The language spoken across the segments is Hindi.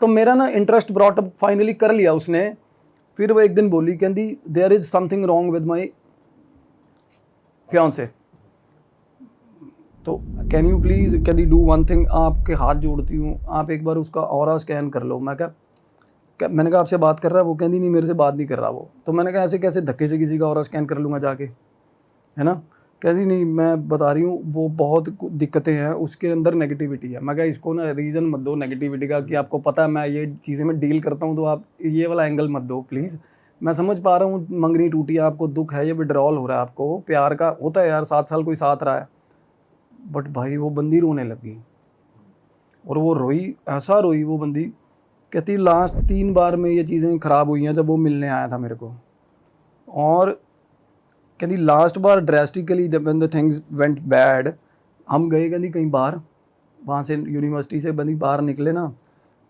तो मेरा ना इंटरेस्ट ब्रॉट अप फाइनली कर लिया उसने। फिर वो एक दिन बोली, कहती there is something wrong with my fiancee, तो कैन यू प्लीज़ कहती डू वन थिंग, आपके हाथ जोड़ती हूँ, आप एक बार उसका ऑरा स्कैन कर लो। मैंने कहा आपसे बात कर रहा है वो? कहती नहीं मेरे से बात नहीं कर रहा वो। तो मैंने कहा ऐसे कैसे धक्के से किसी का ऑरा स्कैन कर लूँगा जाके, है ना? कहती नहीं मैं बता रही हूँ वो बहुत दिक्कतें हैं, उसके अंदर नेगेटिविटी है। मैं कहा इसको ना रीज़न मत दो नेगेटिविटी का कि आपको पता है मैं ये चीज़ें में डील करता हूँ, तो आप ये वाला एंगल मत दो प्लीज़। मैं समझ पा रहा हूँ मंगनी टूटी है, आपको दुख है, ये विड्रॉल हो रहा है, आपको प्यार का होता है यार, 7 साल कोई साथ रहा है। बट भाई वो बंदी रोने लगी, और वो रोई, ऐसा रोई वो बंदी। कहती लास्ट 3 बार में ये चीज़ें ख़राब हुई हैं जब वो मिलने आया था मेरे को। और कहती लास्ट बार ड्रेस्टिकली जब द थिंग्स वेंट बैड, हम गए कहती कहीं बाहर, वहाँ से यूनिवर्सिटी से बंदी बाहर निकले ना,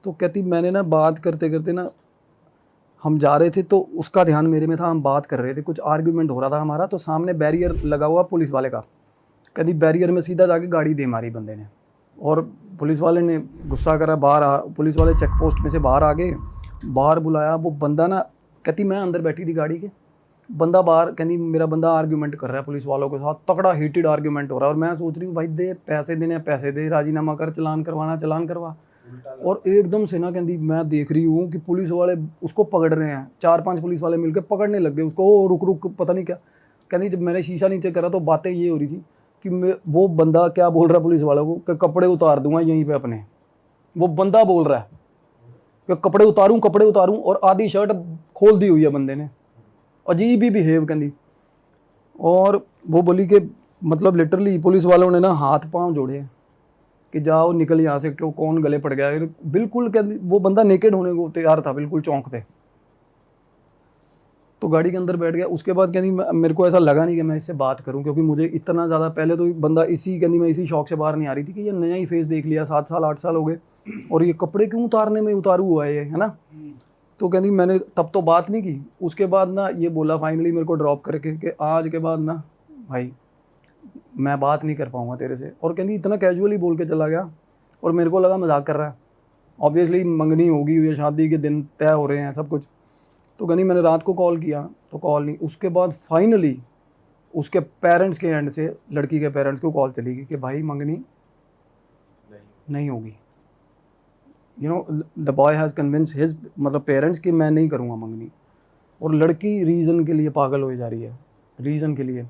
तो कहती मैंने ना बात करते करते ना, हम जा रहे थे तो उसका ध्यान मेरे में था, हम बात कर रहे थे, कुछ आर्ग्यूमेंट हो रहा था हमारा, तो सामने बैरियर लगा हुआ पुलिस वाले का। कहती बैरियर में सीधा जाके गाड़ी दे मारी बंदे ने, और पुलिस वाले ने गुस्सा करा, पुलिस वाले चेक पोस्ट में से बाहर आ गए, बाहर बुलाया। वो बंदा ना, कहती मैं अंदर बैठी थी गाड़ी के, बंदा बाहर, कहती मेरा बंदा आर्ग्यूमेंट कर रहा है पुलिस वालों के साथ, तगड़ा हीटेड आर्ग्यूमेंट हो रहा है। और मैं सोच रही हूँ भाई दे पैसे देने पैसे दे, राजीनामा कर, चलान करवाना चलान करवा। और एकदम से ना कहती मैं देख रही हूँ कि पुलिस वाले उसको पकड़ रहे हैं, 4-5 पुलिस वाले मिलकर पकड़ने लग गए उसको। ओ रुक रुक पता नहीं क्या। कहती जब मैंने शीशा नीचे करा तो बातें ये हो रही थी कि वो बंदा क्या बोल रहा है पुलिस वालों को कि कपड़े उतार दूंगा यहीं पे अपने। वो बंदा बोल रहा है कि कपड़े उतारूं, और आधी शर्ट खोल दी हुई है बंदे ने, अजीब ही बिहेव कहती। और वो बोली कि मतलब लिटरली पुलिस वालों ने ना हाथ पांव जोड़े कि जाओ निकल यहाँ से, क्यों कौन गले पड़ गया। बिल्कुल कहती वो बंदा नेकेड होने को तैयार था बिल्कुल चौंक पे। तो गाड़ी के अंदर बैठ गया। उसके बाद कहती मेरे को ऐसा लगा नहीं कि मैं इससे बात करूं, क्योंकि मुझे इतना ज़्यादा पहले तो बंदा कहती मैं इसी शौक से बाहर नहीं आ रही थी कि ये नया ही फेस देख लिया, 7 साल 8 साल हो गए, और ये कपड़े क्यों उतारने में उतारू हुआ है ये, है ना? तो कहती मैंने तब तो बात नहीं की। उसके बाद ना ये बोला फाइनली मेरे को ड्रॉप करके कि आज के बाद ना भाई मैं बात नहीं कर पाऊँगा तेरे से। और कहती इतना कैजुअली बोल के चला गया, और मेरे को लगा मजाक कर रहा है। ऑब्वियसली मंगनी होगी, ये शादी के दिन तय हो रहे हैं सब कुछ। तो कहती मैंने रात को कॉल किया तो कॉल नहीं। उसके बाद फाइनली उसके पेरेंट्स के एंड से, लड़की के पेरेंट्स को कॉल चली गई कि भाई मंगनी नहीं होगी। You know the boy has convince his मतलब पेरेंट्स कि मैं नहीं करूँगा मंगनी। और लड़की रीज़न के लिए पागल हो जा रही है, रीज़न के लिए।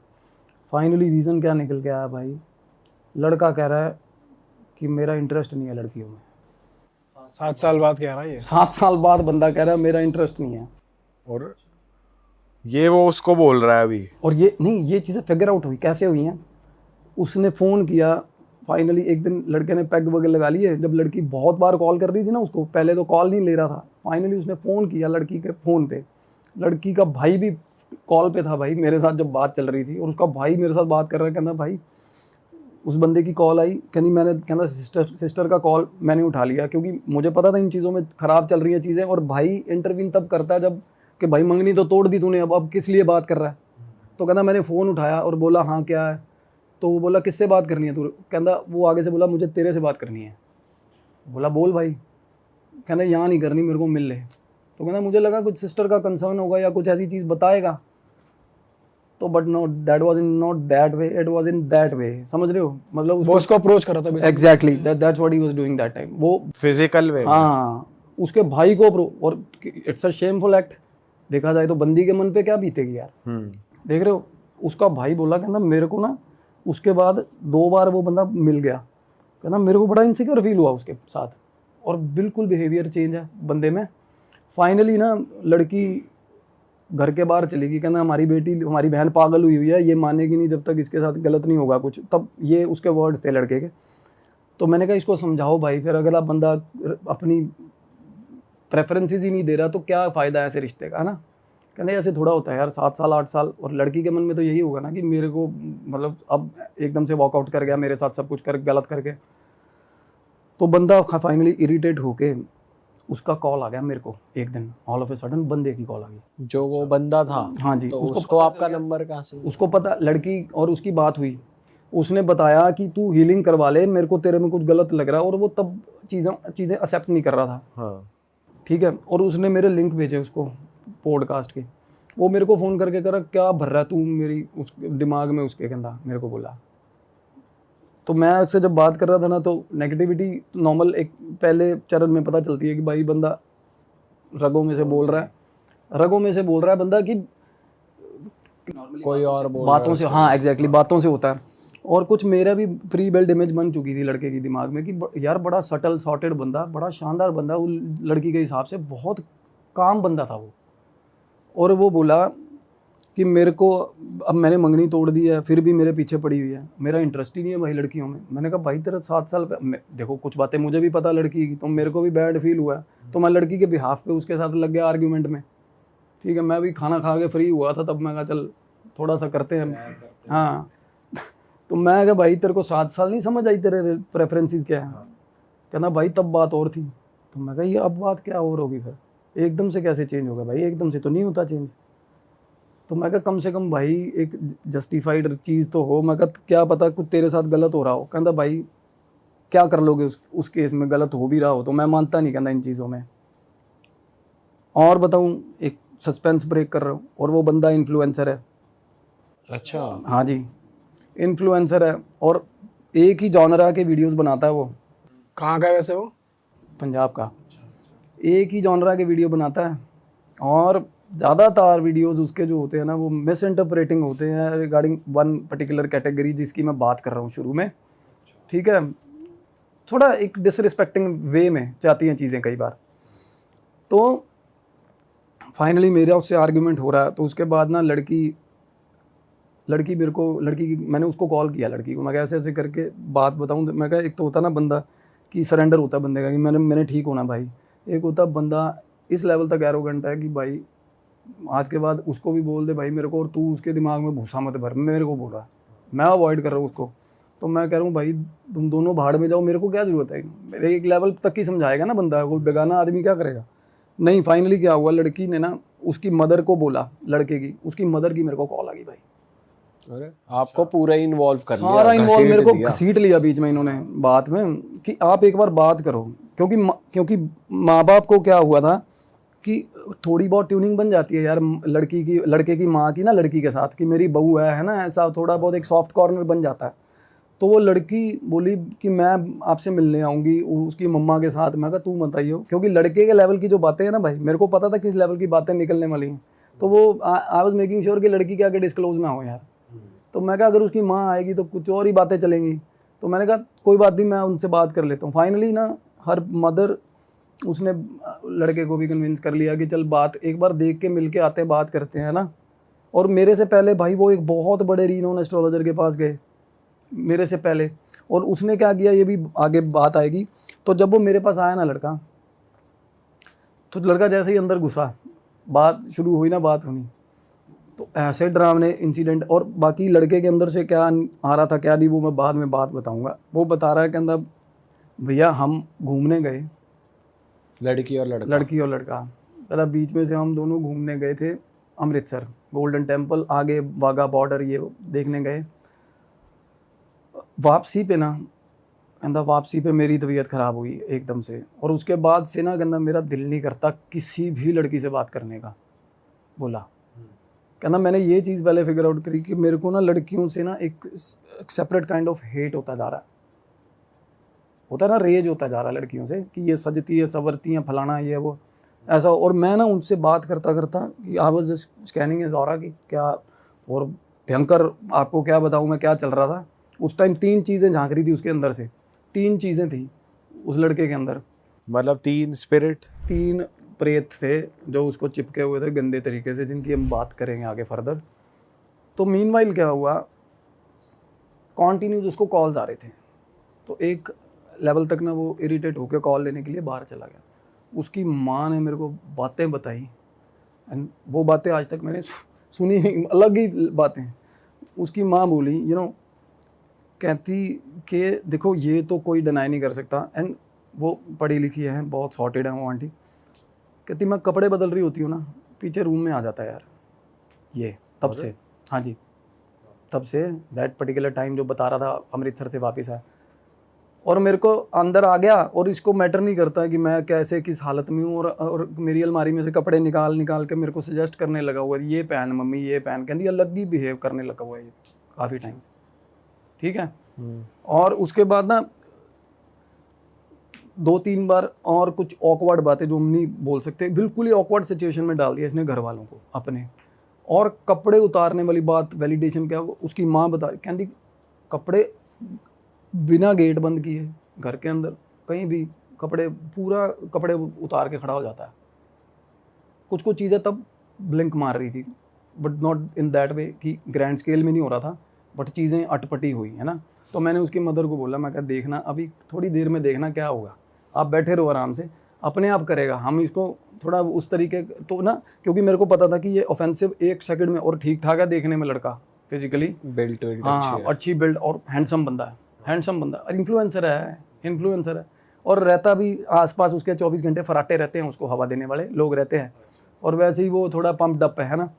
फाइनली रीज़न क्या निकल के आया भाई, लड़का कह रहा है कि मेरा इंटरेस्ट नहीं है लड़कियों में। 7 साल बाद कह रहा है ये? 7 साल बाद बंदा कह रहा है मेरा इंटरेस्ट नहीं है। और ये वो उसको बोल रहा है अभी? और ये नहीं, ये चीज़ें फिगर आउट हुई कैसे हुई हैं। उसने फ़ोन किया फाइनली, एक दिन लड़के ने पैग वगैरह लगा लिए, जब लड़की बहुत बार कॉल कर रही थी ना उसको, पहले तो कॉल नहीं ले रहा था, फाइनली उसने फ़ोन किया लड़की के फ़ोन पे। लड़की का भाई भी कॉल पे था भाई मेरे साथ जब बात चल रही थी, और उसका भाई मेरे साथ बात कर रहा है। कहना भाई उस बंदे की कॉल आई, कहना सिस्टर का कॉल मैंने उठा लिया, क्योंकि मुझे पता था इन चीज़ों में ख़राब चल रही हैं चीज़ें। और भाई इंटरव्यू तब करता है जब कि भाई मंगनी तो तोड़ दी तूने, अब किस लिए बात कर रहा है। तो कहना मैंने फ़ोन उठाया और बोला हाँ क्या है। तो वो बोला किससे बात करनी है तू? कहना वो आगे से बोला मुझे तेरे से बात करनी है। बोला बोल भाई। कहना यहाँ नहीं करनी, मेरे को मिल ले। तो कहना मुझे लगा कुछ सिस्टर का कंसर्न होगा या कुछ ऐसी चीज़ बताएगा। तो but no, that was in not that way, it was in that way. समझ रहे हो? मतलब वो उसको अप्रोच कर रहा था exactly, that's what he was doing that time. वो फिजिकल वे? हाँ, उसके भाई को और इट्स अ शेमफुल एक्ट। देखा जाए तो बंदी के मन पे क्या बीतेगी यार। देख रहे हो? उसका भाई बोला कहना मेरे को ना, उसके बाद 2 बार वो बंदा मिल गया, कहना मेरे को बड़ा इनसिक्योर फील हुआ उसके साथ, और बिल्कुल बिहेवियर चेंज है बंदे में। फाइनली ना लड़की घर के बाहर चली गई, कहना हमारी बेटी हमारी बहन पागल हुई है, ये मानेगी नहीं जब तक इसके साथ गलत नहीं होगा कुछ। तब ये उसके वर्ड्स थे लड़के के। तो मैंने कहा इसको समझाओ भाई, फिर अगला बंदा अपनी प्रेफरेंसेस ही नहीं दे रहा तो क्या फ़ायदा है ऐसे रिश्ते का, है ना? कहते ऐसे थोड़ा होता है यार, 7 साल 8 साल। और लड़की के मन में तो यही होगा ना कि मेरे को मतलब अब एकदम से वॉकआउट कर गया मेरे साथ, सब कुछ कर गलत करके। तो बंदा फाइनली इरिटेट होके, उसका कॉल आ गया मेरे को एक दिन, ऑल ऑफ ए सडन बंदे की कॉल आ गई। जो वो बंदा था? हाँ जी। तो उसको आपका नंबर कहाँ से? उसको पता, लड़की और उसकी बात हुई, उसने बताया कि तू हीलिंग करवा ले, मेरे को तेरे में कुछ गलत लग रहा है। और वो तब चीज़ें एक्सेप्ट नहीं कर रहा था। हाँ। ठीक है। और उसने मेरे लिंक भेजे उसको पॉडकास्ट के, वो मेरे को फ़ोन करके करा क्या भर रहा है तू मेरी उस दिमाग में, उसके कहना मेरे को बोला। तो मैं उससे जब बात कर रहा था ना, तो नेगेटिविटी नॉर्मल एक पहले चरण में पता चलती है कि भाई बंदा रगों में से बोल रहा है, रगों में से बोल रहा है बंदा कि कोई और बोल बातों से, हाँ एग्जैक्टली बातों से होता है। और कुछ मेरा भी प्री बिल्ड इमेज बन चुकी थी लड़के के दिमाग में कि यार बड़ा सटल सॉर्टेड बंदा, बड़ा शानदार बंदा, वो लड़की के हिसाब से बहुत काम बंदा था वो। और वो बोला कि मेरे को अब मैंने मंगनी तोड़ दी है फिर भी मेरे पीछे पड़ी हुई है, मेरा इंटरेस्ट ही नहीं है भाई लड़कियों में। मैंने कहा भाई तेरा 7 साल देखो कुछ बातें मुझे भी पता लड़की की, तो मेरे को भी बैड फील हुआ, तो मैं लड़की के बिहाफ पे उसके साथ लग गया आर्ग्यूमेंट में। ठीक है, मैं भी खाना खा के फ्री हुआ था तब, मैं कहा चल थोड़ा सा करते हैं। हाँ तो मैं कहा भाई तेरे को 7 साल नहीं समझ आई, तेरे प्रेफरेंसेस क्या है? कहना भाई तब बात और थी। तो मैं कहा ये अब बात क्या और होगी फिर, एकदम से कैसे चेंज होगा भाई, एकदम से तो नहीं होता चेंज। तो मैं कहा कम से कम भाई एक जस्टिफाइड चीज़ तो हो। मैं कहा क्या पता कुछ तेरे साथ गलत हो रहा हो। कहता भाई क्या कर लोगे उस केस में, गलत हो भी रहा हो तो। मैं मानता नहीं कहता इन चीज़ों में। और बताऊँ, एक सस्पेंस ब्रेक कर रहा हूँ, और वो बंदा इन्फ्लुएंसर है। अच्छा, हाँ जी, इन्फ्लुएंसर है और एक ही जॉनरा के वीडियोस बनाता है वो, कहाँ का है वैसे वो? पंजाब का। एक ही जॉनरा के वीडियो बनाता है और ज़्यादातर वीडियोस उसके जो होते हैं ना, वो मिस इंटरप्रेटिंग होते हैं रिगार्डिंग वन पर्टिकुलर कैटेगरी जिसकी मैं बात कर रहा हूँ शुरू में। ठीक है, थोड़ा एक डिसरिस्पेक्टिंग वे में जाती हैं चीज़ें कई बार। तो फाइनली मेरा उससे आर्ग्यूमेंट हो रहा है। तो उसके बाद ना लड़की मेरे को, मैंने उसको कॉल किया लड़की को, मैं ऐसे ऐसे करके बात बताऊं। मैं कहा एक तो होता ना बंदा कि सरेंडर होता है बंदे का कि मैंने ठीक होना भाई, एक होता बंदा इस लेवल तक एरोगेंट है कि भाई आज के बाद उसको भी बोल दे भाई मेरे को, और तू उसके दिमाग में भूसा मत भर, मेरे को बोल रहा है, मैं अवॉइड कर रहा हूँ उसको। तो मैं कह रहा हूँ भाई तुम दोनों भाड़ में जाओ, मेरे को क्या ज़रूरत है, मेरे एक लेवल तक ही समझाएगा ना बंदा, कोई बेगाना आदमी क्या करेगा। नहीं, फाइनली क्या हुआ, लड़की ने ना उसकी मदर को बोला, लड़के की उसकी मदर की मेरे को कॉल आ गई भाई। अरे आपको पूरा इन्वॉल्व कर लिया, सारा इन्वॉल्व मेरे को दिया। घसीट लिया बीच में इन्होंने बात में कि आप एक बार बात करो। क्योंकि माँ बाप को क्या हुआ था कि थोड़ी बहुत ट्यूनिंग बन जाती है यार लड़के की माँ की ना लड़की के साथ, कि मेरी बहू है ना, ऐसा थोड़ा बहुत एक सॉफ्ट कॉर्नर बन जाता है। तो वो लड़की बोली कि मैं आपसे मिलने आऊँगी उसकी मम्मा के साथ। मैं कहा तू मत आइयो, क्योंकि लड़के के लेवल की जो बातें हैं ना भाई, मेरे को पता था किस लेवल की बातें निकलने वाली हैं। तो वो आई वाज मेकिंग श्योर कि लड़की के आगे डिस्क्लोज ना हो यार। तो मैं कहा अगर उसकी माँ आएगी तो कुछ और ही बातें चलेंगी। तो मैंने कहा कोई बात नहीं, मैं उनसे बात कर लेता हूँ। फाइनली ना हर मदर उसने लड़के को भी कन्विंस कर लिया कि चल बात एक बार देख के मिल के आते हैं, बात करते हैं ना। और मेरे से पहले भाई वो एक बहुत बड़े रीनोन एस्ट्रोलॉजर के पास गए मेरे से पहले, और उसने क्या किया ये भी आगे बात आएगी। तो जब वो मेरे पास आया ना लड़का, तो लड़का जैसे ही अंदर घुसा, बात शुरू हुई ना, बात होनी, तो ऐसे डरावने इंसिडेंट। और बाकी लड़के के अंदर से क्या आ रहा था क्या नहीं, वो मैं बाद में बात बताऊंगा। वो बता रहा है कि अंदर भैया हम घूमने गए, लड़की और लड़का पहला बीच में से हम दोनों घूमने गए थे अमृतसर, गोल्डन टेम्पल, आगे वाघा बॉर्डर ये देखने गए। वापसी पे ना कहता, वापसी पे मेरी तबीयत ख़राब हुई एकदम से, और उसके बाद से ना कहता मेरा दिल नहीं करता किसी भी लड़की से बात करने का। बोला कहना मैंने ये चीज़ पहले फिगर आउट करी कि मेरे को ना लड़कियों से ना एक सेपरेट काइंड ऑफ हेट होता जा रहा है, होता है ना, रेज होता जा रहा है लड़कियों से कि ये सजती है संवरती हैं फलाना ये वो ऐसा। और मैं ना उनसे बात करता करता I was just scanning is aura कि क्या, और भयंकर आपको क्या बताऊँ मैं क्या चल रहा था उस टाइम। 3 चीज़ें झांक रही थी उसके अंदर से, 3 चीज़ें थी उस लड़के के अंदर। मतलब 3 स्पिरिट, 3 प्रेत थे जो उसको चिपके हुए थे गंदे तरीके से, जिनकी हम बात करेंगे आगे फर्दर। तो मीनवाइल क्या हुआ, कॉन्टीन्यूज उसको कॉल्स आ रहे थे। तो एक लेवल तक ना वो इरिटेट होकर कॉल लेने के लिए बाहर चला गया। उसकी माँ ने मेरे को बातें बताई, एंड वो बातें आज तक मैंने सुनी नहीं, अलग ही बातें। उसकी माँ बोली कहती कि देखो ये तो कोई डिनाई नहीं कर सकता, एंड वो पढ़ी लिखी है, बहुत सॉर्टेड है वो आंटी। कहती मैं कपड़े बदल रही होती हूँ ना, पीछे रूम में आ जाता है यार ये, तब से। हाँ जी, तब से दैट पर्टिकुलर टाइम जो बता रहा था अमृतसर से वापस आया। और मेरे को अंदर आ गया, और इसको मैटर नहीं करता कि मैं कैसे किस हालत में हूँ, और मेरी अलमारी में से कपड़े निकाल निकाल के मेरे को सजेस्ट करने लगा हुआ है, ये पहन मम्मी ये पहन, कहती अलग ही बिहेव करने लगा हुआ है ये काफ़ी टाइम। ठीक है। और उसके बाद ना 2-3 बार और कुछ ऑकवर्ड बातें जो हम नहीं बोल सकते, बिल्कुल ही ऑकवर्ड सिचुएशन में डाल दिया इसने घर वालों को अपने। और कपड़े उतारने वाली बात, वैलिडेशन क्या, उसकी माँ बता रही, कहती कपड़े बिना गेट बंद किए घर के अंदर कहीं भी कपड़े, पूरा कपड़े उतार के खड़ा हो जाता है। कुछ कुछ चीज़ें तब ब्लिंक मार रही थी, बट नॉट इन दैट वे कि ग्रैंड स्केल में नहीं हो रहा था, बट चीज़ें अटपटी हुई है ना। तो मैंने उसकी मदर को बोला, मैं कहा देखना अभी थोड़ी देर में देखना क्या होगा, आप बैठे रहो आराम से, अपने आप करेगा, हम इसको थोड़ा उस तरीके तो ना, क्योंकि मेरे को पता था कि ये ऑफेंसिव 1 सेकंड में, और ठीक ठाक है देखने में लड़का, फिजिकली बिल्ट हाँ अच्छी बिल्ड और हैंडसम बंदा है, हैंडसम बंदा, और इन्फ्लुएंसर है, और रहता भी आसपास उसके 24 घंटे फराटे रहते हैं, उसको हवा देने वाले लोग रहते हैं, और वैसे ही वो थोड़ा पंप डप है ना।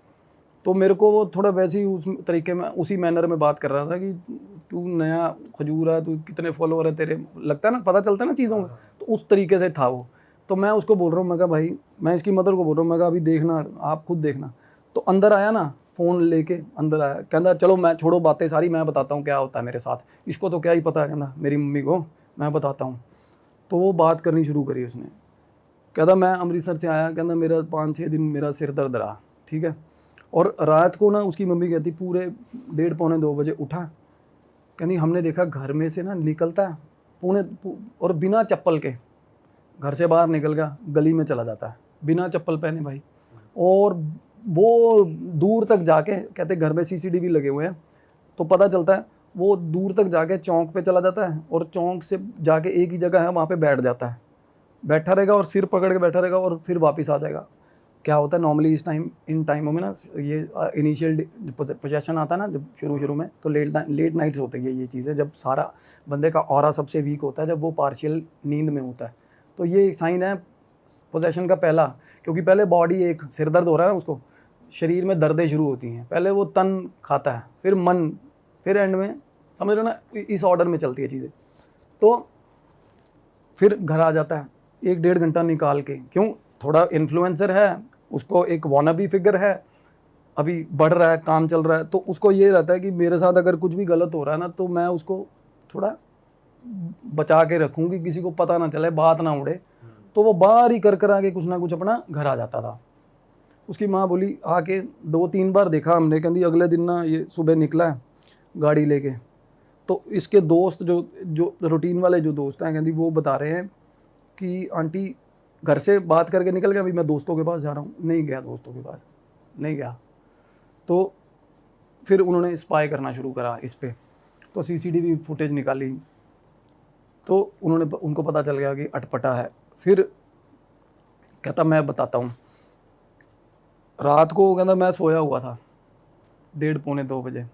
तो मेरे को वो थोड़ा वैसे ही उस तरीके में, उसी मैनर में बात कर रहा था कि तू नया खजूर है, तू कितने फॉलोअर है तेरे, लगता है ना, पता चलता है ना चीज़ों का, तो उस तरीके से था वो। तो मैं उसको बोल रहा हूँ, मैं कहा भाई, मैं इसकी मदर को बोल रहा हूँ, मैं कहा अभी देखना, आप खुद देखना। तो अंदर आया ना, फ़ोन लेके अंदर आया, कहता चलो मैं छोड़ो बातें सारी, मैं बताता हूँ क्या होता है मेरे साथ, इसको तो क्या ही पता है, कहता मेरी मम्मी को मैं बताता हूँ। तो वो बात करनी शुरू करी उसने, कहता मैं अमृतसर से आया, कहता मेरा 5-6 दिन मेरा सिर दर्द रहा। ठीक है। और रात को ना उसकी मम्मी कहती पूरे 1:30-2 बजे उठा, कहती हमने देखा घर में से ना निकलता है और बिना चप्पल के घर से बाहर निकल गया, गली में चला जाता है बिना चप्पल पहने भाई। और वो दूर तक जाके, कहते घर में CCTV लगे हुए हैं, तो पता चलता है वो दूर तक जाके चौक पे चला जाता है, और चौक से जाके एक ही जगह है वहाँ पे बैठ जाता है, बैठा रहेगा और सिर पकड़ के बैठा रहेगा, और फिर वापस आ जाएगा। क्या होता है नॉर्मली इन टाइमों में ना, ये इनिशियल पोजेशन आता है ना जब शुरू में, तो लेट नाइट्स होती है ये चीज़ें, जब सारा बंदे का ऑरा सबसे वीक होता है, जब वो पार्शियल नींद में होता है, तो ये साइन है पोजेशन का पहला। क्योंकि पहले बॉडी, एक सिर दर्द हो रहा है ना उसको, शरीर में दर्दें शुरू होती हैं, पहले वो तन खाता है, फिर मन, फिर एंड में, समझ रहे हो ना, इस ऑर्डर में चलती है चीज़ें। तो फिर घर आ जाता है 1-1.5 घंटा निकाल के, क्यों, थोड़ा इन्फ्लुएंसर है, उसको एक वानाबी फिगर है, अभी बढ़ रहा है, काम चल रहा है, तो उसको ये रहता है कि मेरे साथ अगर कुछ भी गलत हो रहा है ना, तो मैं उसको थोड़ा बचा के रखूँगी, किसी को पता ना चले, बात ना उड़े। तो वो बाहर ही कर आके कुछ ना कुछ अपना घर आ जाता था। उसकी माँ बोली आके 2-3 बार देखा हमने, कहती अगले दिन ना ये सुबह निकला है गाड़ी लेके, तो इसके दोस्त जो रूटीन वाले जो दोस्त हैं, कहती वो बता रहे हैं कि आंटी घर से बात करके निकल गया, अभी मैं दोस्तों के पास जा रहा हूँ, नहीं गया दोस्तों के पास, नहीं गया। तो फिर उन्होंने स्पाई करना शुरू करा इस पर, तो CCTV फुटेज निकाली, तो उनको पता चल गया कि अटपटा है। फिर कहता मैं बताता हूँ, रात को कहता मैं सोया हुआ था 1:30-2 बजे,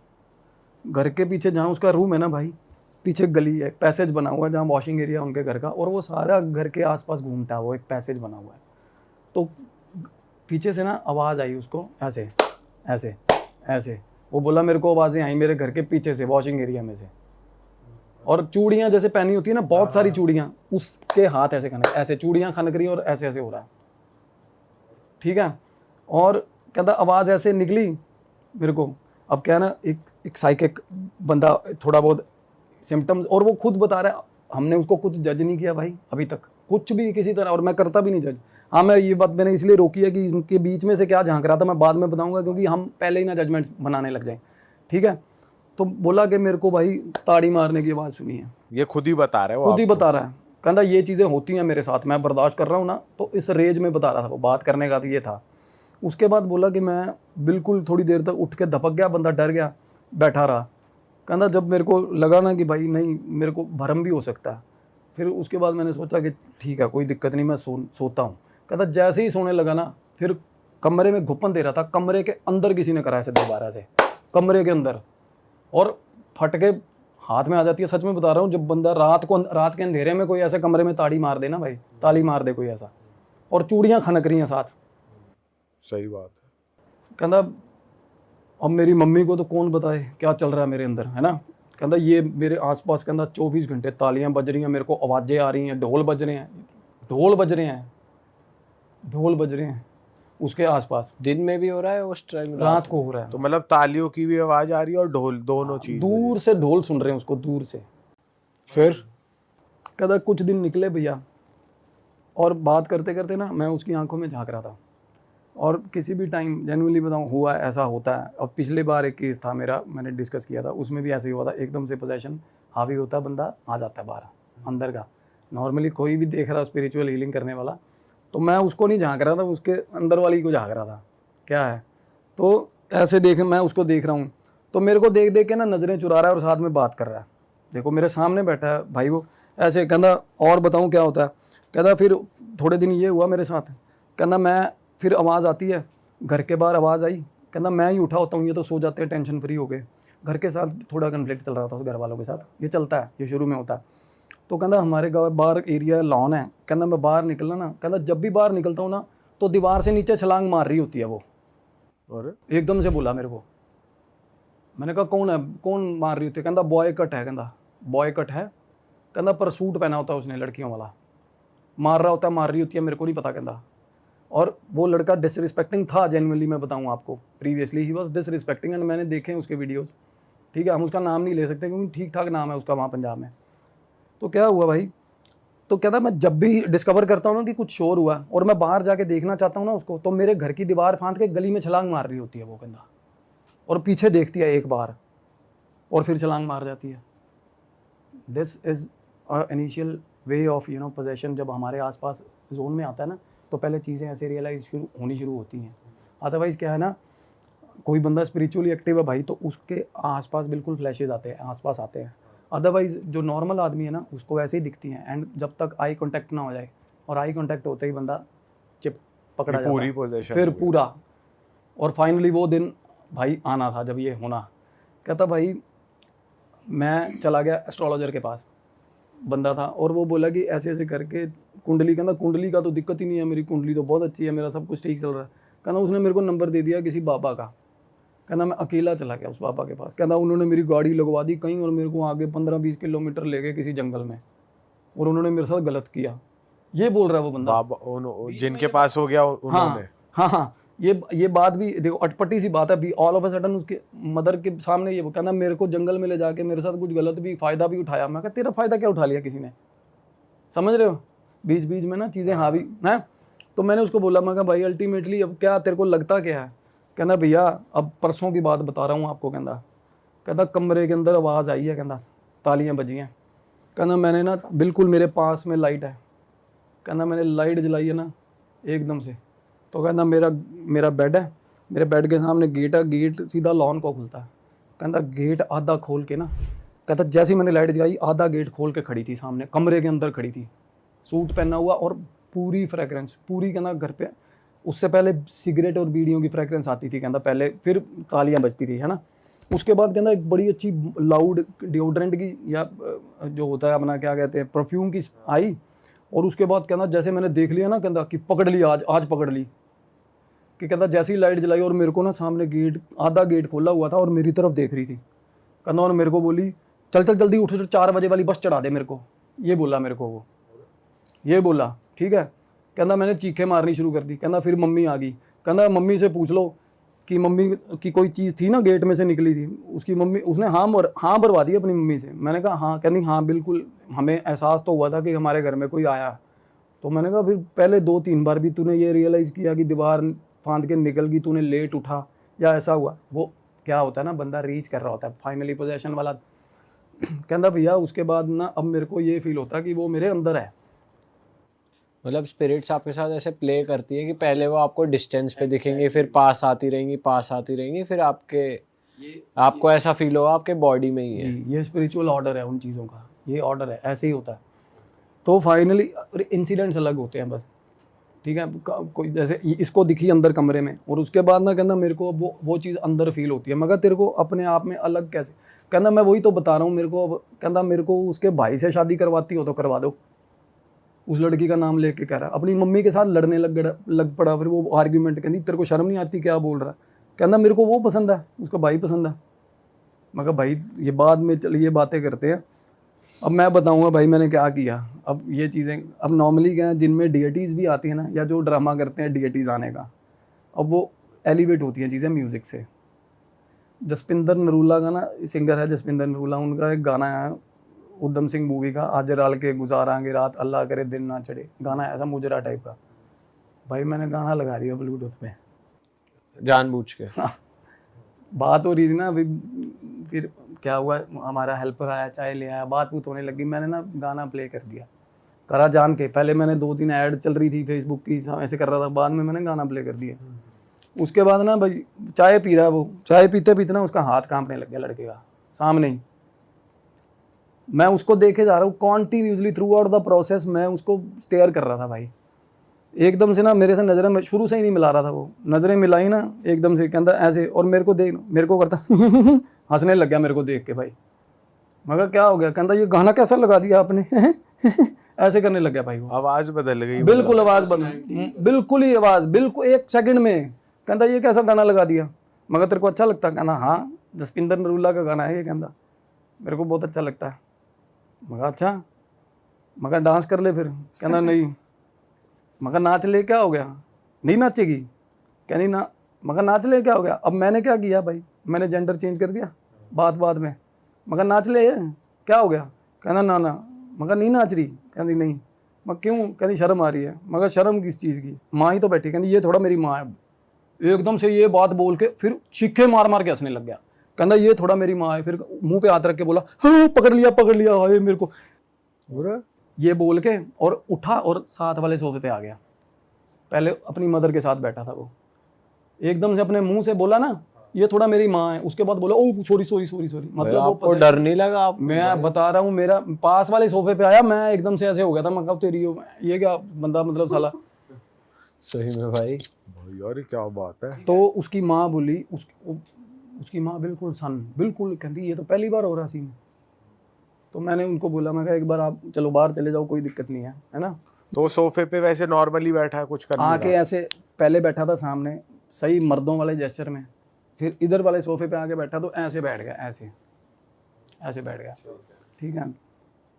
घर के पीछे जहाँ उसका रूम है ना भाई, पीछे गली है, पैसेज बना हुआ है जहाँ वॉशिंग एरिया उनके घर का, और वो सारा घर के आसपास घूमता है, वो एक पैसेज बना हुआ है। तो पीछे से ना आवाज़ आई उसको, ऐसे ऐसे ऐसे, वो बोला मेरे को आवाज़ें आई मेरे घर के पीछे से, वॉशिंग एरिया में से, और चूड़ियाँ जैसे पहनी होती है ना, बहुत सारी चूड़ियाँ, उसके हाथ ऐसे खनक, ऐसे चूड़ियाँ खनक रही हैं, और ऐसे ऐसे हो रहा है। ठीक है। और कहता आवाज़ ऐसे निकली मेरे को, अब क्या ना, एक साइकिक बंदा, थोड़ा बहुत सिम्टम्स, और वो खुद बता रहा है, हमने उसको कुछ जज नहीं किया भाई अभी तक, कुछ भी किसी तरह, और मैं करता भी नहीं जज। हाँ, मैं ये बात मैंने इसलिए रोकी है कि इनके बीच में से क्या झांक रहा था मैं बाद में बताऊंगा, क्योंकि हम पहले ही ना जजमेंट बनाने लग जाएं। ठीक है। तो बोला कि मेरे को भाई ताड़ी मारने की आवाज़ सुनी है, ये खुद ही बता रहे हो, खुद ही बता रहा है, कहता ये चीज़ें होती हैं मेरे साथ, मैं बर्दाश्त कर रहा हूँ ना, तो इस रेंज में बता रहा था वो, बात करने का तो ये था। उसके बाद बोला कि मैं बिल्कुल थोड़ी देर तक उठ के धपक गया, बंदा डर गया, बैठा रहा। कहता जब मेरे को लगा ना कि भाई नहीं, मेरे को भरम भी हो सकता है, फिर उसके बाद मैंने सोचा कि ठीक है कोई दिक्कत नहीं, मैं सोता हूँ। कहता जैसे ही सोने लगा ना, फिर कमरे में घुपन दे रहा था, कमरे के अंदर किसी ने करा ऐसे दोबारा थे, कमरे के अंदर, और फटके हाथ में आ जाती है। सच में बता रहा हूँ, जब बंदा रात के अंधेरे में कोई ऐसे कमरे में ताड़ी मार दे ना भाई, ताली मार दे कोई ऐसा, और चूड़ियाँ खनक रही हैं साथ, सही बात है। कहता अब मेरी मम्मी को तो कौन बताए क्या चल रहा है मेरे अंदर, है ना। कहता ये मेरे आसपास कहता 24 घंटे तालियां बज रही हैं, मेरे को आवाज़ें आ रही हैं, ढोल बज रहे हैं, ढोल बज रहे हैं, ढोल बज रहे हैं उसके आसपास। दिन में भी हो रहा है उस टाइम? रात को हो रहा है। तो मतलब तालियों की भी आवाज आ रही है और ढोल, दोनों चीज। दूर से ढोल सुन रहे हैं उसको, दूर से। फिर कहता कुछ दिन निकले भैया, और बात करते करते ना मैं उसकी आंखों में झांक रहा था। और किसी भी टाइम जेन्युइनली बताऊं, हुआ ऐसा होता है। अब पिछले बार एक केस था मेरा, मैंने डिस्कस किया था, उसमें भी ऐसे ही हुआ था। एकदम से पोजेशन हावी होता है, बंदा आ जाता है बाहर अंदर का। नॉर्मली कोई भी देख रहा स्पिरिचुअल हीलिंग करने वाला, तो मैं उसको नहीं झांक रहा था, उसके अंदर वाली को झांक रहा था क्या है। तो ऐसे मैं उसको देख रहा हूँ, तो मेरे को देख देख के ना नज़रें चुरा रहा है और साथ में बात कर रहा है। देखो मेरे सामने बैठा है भाई वो, ऐसे कहना और बताऊँ क्या होता है। कहता फिर थोड़े दिन ये हुआ मेरे साथ, कहना मैं फिर आवाज़ आती है, घर के बाहर आवाज़ आई, कहना मैं ही उठा होता हूँ, ये तो सो जाते हैं टेंशन फ्री हो गए। घर के साथ थोड़ा कन्फ्लिक्ट चल रहा था घर वालों के साथ, ये चलता है, ये शुरू में होता है। तो कहना हमारे गाँव बाहर एरिया लॉन है, कहना मैं बाहर निकलना ना, कहना जब भी बाहर निकलता हूँ ना तो दीवार से नीचे छलांग मार रही होती है वो। और एकदम से बोला मेरे को। मैंने कहा कौन है, कौन मार रही होती है? कहना बॉय कट है, कहना बॉय कट है, कहना पर सूट पहना होता है उसने लड़कियों वाला, मार रहा होता है, मार रही होती है, मेरे को नहीं पता कहना। और वो लड़का डिसरिस्पेक्टिंग था, जेन्युइनली मैं बताऊं आपको, previously he was disrespecting, and मैंने देखे उसके वीडियोस। ठीक है, हम उसका नाम नहीं ले सकते क्योंकि ठीक ठाक नाम है उसका वहाँ पंजाब में। तो क्या हुआ भाई, तो कहता मैं जब भी डिस्कवर करता हूँ ना कि कुछ शोर हुआ और मैं बाहर जाके देखना चाहता हूँ ना उसको, तो मेरे घर की दीवार फांद के गली में छलांग मार रही होती है वो कहना, और पीछे देखती है एक बार और फिर छलांग मार जाती है। This is initial way of possession. जब हमारे आसपास जोन में आता है ना, तो पहले चीज़ें ऐसे रियलाइज होनी शुरू होती हैं। अदरवाइज़ क्या है ना, कोई बंदा स्पिरिचुअली एक्टिव है भाई, तो उसके आसपास बिल्कुल फ्लैशेज आते हैं, आसपास आते हैं। अदरवाइज़ जो नॉर्मल आदमी है ना, उसको वैसे ही दिखती हैं। एंड जब तक आई कांटेक्ट ना हो जाए, और आई कांटेक्ट होते ही बंदा चिप पकड़ा जाता है, पूरी पोजीशन फिर पूरा। और फाइनली वो दिन भाई आना था जब ये होना। कहता भाई मैं चला गया एस्ट्रोलॉजर के पास, बंदा था, और वो बोला कि ऐसे ऐसे करके कुंडली, कहना कुंडली का तो दिक्कत ही नहीं है, मेरी कुंडली तो बहुत अच्छी है, मेरा सब कुछ ठीक चल रहा है। कहना उसने मेरे को नंबर दे दिया किसी बाबा का। कहना मैं अकेला चला गया उस बाबा के पास। कहना उन्होंने मेरी गाड़ी लगवा दी कहीं, और मेरे को आगे 15-20 किलोमीटर ले गए किसी जंगल में, और उन्होंने मेरे साथ गलत किया। ये बोल रहा है वो बंदा, बाबा जिनके पास हो गया उन्होंने। हाँ, ये बात भी देखो, अटपटी सी बात है अभी। ऑल ऑफ अ सडन उसके मदर के सामने ये कहना मेरे को जंगल में ले जाके मेरे साथ कुछ गलत भी फ़ायदा भी उठाया। मैं कहा तेरा फ़ायदा क्या उठा लिया किसी ने, समझ रहे हो, बीच बीच में ना चीज़ें हावी हैं। तो मैंने उसको बोला, मैं कहा भाई अल्टीमेटली अब क्या तेरे को लगता क्या है? कहना भैया अब परसों की बात बता रहा हूँ आपको। कहता कमरे के अंदर आवाज़ आई है, कहना तालियाँ बजी हैं। कहना मैंने ना बिल्कुल मेरे पास में लाइट है, कहना मैंने लाइट जलाई है ना एकदम से। तो कहना मेरा बेड है, मेरे बेड के सामने गेट है, गेट सीधा लॉन को खुलता है। कहता गेट आधा खोल के ना, कहता जैसे ही मैंने लाइट जलाई आधा गेट खोल के खड़ी थी सामने, कमरे के अंदर खड़ी थी, सूट पहना हुआ और पूरी फ्रेगरेंस पूरी। कहना घर पे उससे पहले सिगरेट और बीड़ियों की फ्रेगरेंस आती थी कहता पहले, फिर तालियां बजती थी, है ना। उसके बाद कहना एक बड़ी अच्छी लाउड डिओड्रेंट की या जो होता है अपना क्या कहते हैं परफ्यूम की आई। और उसके बाद कहना जैसे मैंने देख लिया ना, कहता कि पकड़ ली, आज पकड़ ली। कि कहता जैसी लाइट जलाई और मेरे को ना सामने गेट, आधा गेट खोला हुआ था और मेरी तरफ देख रही थी। कहना और मेरे को बोली चल जल्दी उठ, 4 बजे वाली बस चढ़ा दे मेरे को। ये बोला मेरे को वो, ये बोला ठीक है। कहना मैंने चीखें मारनी शुरू कर दी। कहना फिर मम्मी आ गई। कहना मम्मी से पूछ लो कि मम्मी की कोई चीज़ थी ना गेट में से निकली थी, उसकी मम्मी, उसने हाँ भरवा दी अपनी मम्मी से। मैंने कहा हाँ। कहनी हाँ बिल्कुल, हमें एहसास तो हुआ था कि हमारे घर में कोई आया। तो मैंने कहा फिर पहले 2-3 बार भी तूने ये रियलाइज़ किया कि दीवार फांद के निकल गई, तूने लेट उठा या ऐसा हुआ? वो क्या होता है ना, बंदा रीच कर रहा होता है फाइनली पोजेशन वाला। कहता भैया उसके बाद ना अब मेरे को ये फील होता है कि वो मेरे अंदर है। मतलब स्पिरिट्स आपके साथ ऐसे प्ले करती है कि पहले वो आपको डिस्टेंस पे दिखेंगे, फिर पास आती रहेंगी, फिर आपको ऐसा फील होगा आपके बॉडी में ही है। ये स्पिरिचुअल ऑर्डर है उन चीज़ों का, ये ऑर्डर है, ऐसे ही होता है। तो फाइनली इंसिडेंट्स अलग होते हैं बस, ठीक है। कोई जैसे इसको दिखी अंदर कमरे में, और उसके बाद ना कहना मेरे को वो चीज़ अंदर फील होती है। मगर तेरे को अपने आप में अलग कैसे? कहना मैं वही तो बता रहा हूँ। मेरे को कहना मेरे को उसके भाई से शादी करवाती हो तो करवा दो। उस लड़की का नाम लेके कह रहा है, अपनी मम्मी के साथ लड़ने लग पड़ा। फिर वो आर्ग्यूमेंट, कहती तेरे को शर्म नहीं आती क्या बोल रहा है? कहना मेरे को वो पसंद है, उसका भाई पसंद है। मैं कहा भाई ये बाद में चलिए बातें करते हैं, अब मैं बताऊंगा भाई मैंने क्या किया। अब ये चीज़ें अब नॉर्मली क्या है, जिनमें डीएटीज़ भी आती है ना, या जो ड्रामा करते हैं डीएटीज़ आने का, अब वो एलिवेट होती हैं चीज़ें म्यूज़िक से। जसपिंदर नरूला का ना सिंगर है जसपिंदर नरूला, उनका एक गाना है उधम सिंह मूवी का, आज राल के गुजारांगे रात अल्लाह करे दिन ना चढ़े, गाना है ऐसा मुजरा टाइप का। भाई मैंने गाना लगा दिया ब्लूटूथ पे, जानबूझ के। बात हो रही थी ना अभी, फिर क्या हुआ, हमारा हेल्पर आया, चाय ले आया, बात बूत होने लगी, मैंने ना गाना प्ले कर दिया, करा जान के। पहले मैंने 2-3 ऐड चल रही थी फेसबुक की, ऐसे कर रहा था, बाद में मैंने गाना प्ले कर दिया। उसके बाद ना भाई चाय पी रहा है वो, चाय पीते पीते ना उसका हाथ कांपने लग गया लड़के का, सामने ही। मैं उसको देखे जा रहा हूँ continuously through out the process, मैं उसको स्टेयर कर रहा था भाई। एकदम से ना मेरे से नज़रें, मैं शुरू से ही नहीं मिला रहा था, वो नज़रें मिलाई ना एकदम से, कहता ऐसे, और मेरे को देख, मेरे को करता हंसने लग गया मेरे को देख के भाई। मगर क्या हो गया, कहता ये गाना कैसा लगा दिया आपने ऐसे करने लग गया भाई वो। आवाज बदल गई, बिल्कुल आवाज़ बंद, बिल्कुल ही आवाज़, बिल्कुल 1 सेकंड में। कहता ये कैसा गाना लगा दिया, मगर तेरे को अच्छा लगता? कहना हाँ जसपिंदर नरूला का गाना है ये, कहता मेरे को बहुत अच्छा लगता है। मगर अच्छा, मगर डांस कर ले फिर। कहना नहीं। मगर नाच ले, क्या हो गया, नहीं नाचेगी? कहनी ना। मगर नाच ले, क्या हो गया? अब मैंने क्या किया भाई, मैंने जेंडर चेंज कर दिया बात में। मगर नाच ले, क्या हो गया? कहना ना ना। मगर नहीं नाच रही? कहती नहीं। मगर क्यों? कहती शर्म आ रही है। मगर शर्म किस चीज़ की, माँ ही तो बैठी। कहती ये थोड़ा मेरी माँ है। एकदम से ये बात बोल के फिर चीखे मार मार के हंसने लग गया। कहता ये थोड़ा मेरी माँ है। फिर मुंह पे हाथ रख के बोला हाँ पकड़ लिया हाय मेरे को, ये बोल के और उठा और साथ वाले सोफे पे आ गया। पहले अपनी मदर के साथ बैठा था वो, एकदम से अपने मुंह से बोला ना ये थोड़ा मेरी माँ है, उसके बाद बोला ओ सॉरी। मतलब आपको डर नहीं लगा? आप, मैं बता रहा हूँ, मेरा पास वाले सोफे पे आया, मैं एकदम से ऐसे हो गया था, मैं कब तेरी ये क्या बंदा, मतलब साला। सही में भाई। यार ये क्या बात है। तो उसकी माँ बोली, उसकी माँ बिल्कुल बिल्कुल कहती ये तो पहली बार हो रहा सीन। तो मैंने उनको बोला, मैं कहा एक बार आप चलो बाहर चले जाओ, कोई दिक्कत नहीं है ना। तो सोफे पे वैसे नॉर्मली बैठा है, कुछ करने आके ऐसे पहले बैठा था सामने सही मर्दों वाले जेस्चर में, फिर इधर वाले सोफे पे आके बैठा तो ऐसे बैठ गया, ऐसे बैठ गया, ठीक है।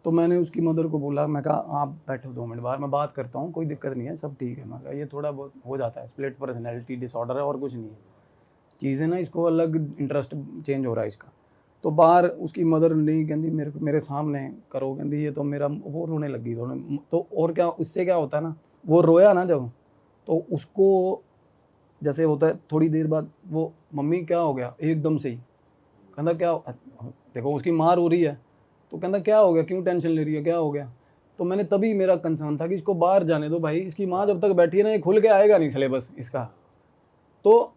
तो मैंने उसकी मदर को बोला, मैं कहा आप बैठो 2 मिनट बाहर, मैं बात करता हूँ, कोई दिक्कत नहीं है, सब ठीक है। मैं कहा ये थोड़ा बहुत हो जाता है, स्प्लिट पर्सनैलिटी डिसऑर्डर है और कुछ नहीं है, चीज़ें ना, इसको अलग इंटरेस्ट चेंज हो रहा है इसका। तो बाहर उसकी मदर नहीं, कहती मेरे सामने करो, कहती ये तो मेरा, वो रोने लगी थोड़ा। तो और क्या, उससे क्या होता है ना, वो रोया ना जब, तो उसको जैसे होता है थोड़ी देर बाद वो मम्मी क्या हो गया एकदम से ही, कहता क्या, देखो उसकी माँ रो रही है तो कहता क्या हो गया, क्यों टेंशन ले रही है, क्या हो गया। तो मैंने तभी, मेरा कंसर्न था कि इसको बाहर जाने दो भाई, इसकी माँ जब तक बैठी है ना ये खुल के आएगा नहीं सिलेबस इसका। तो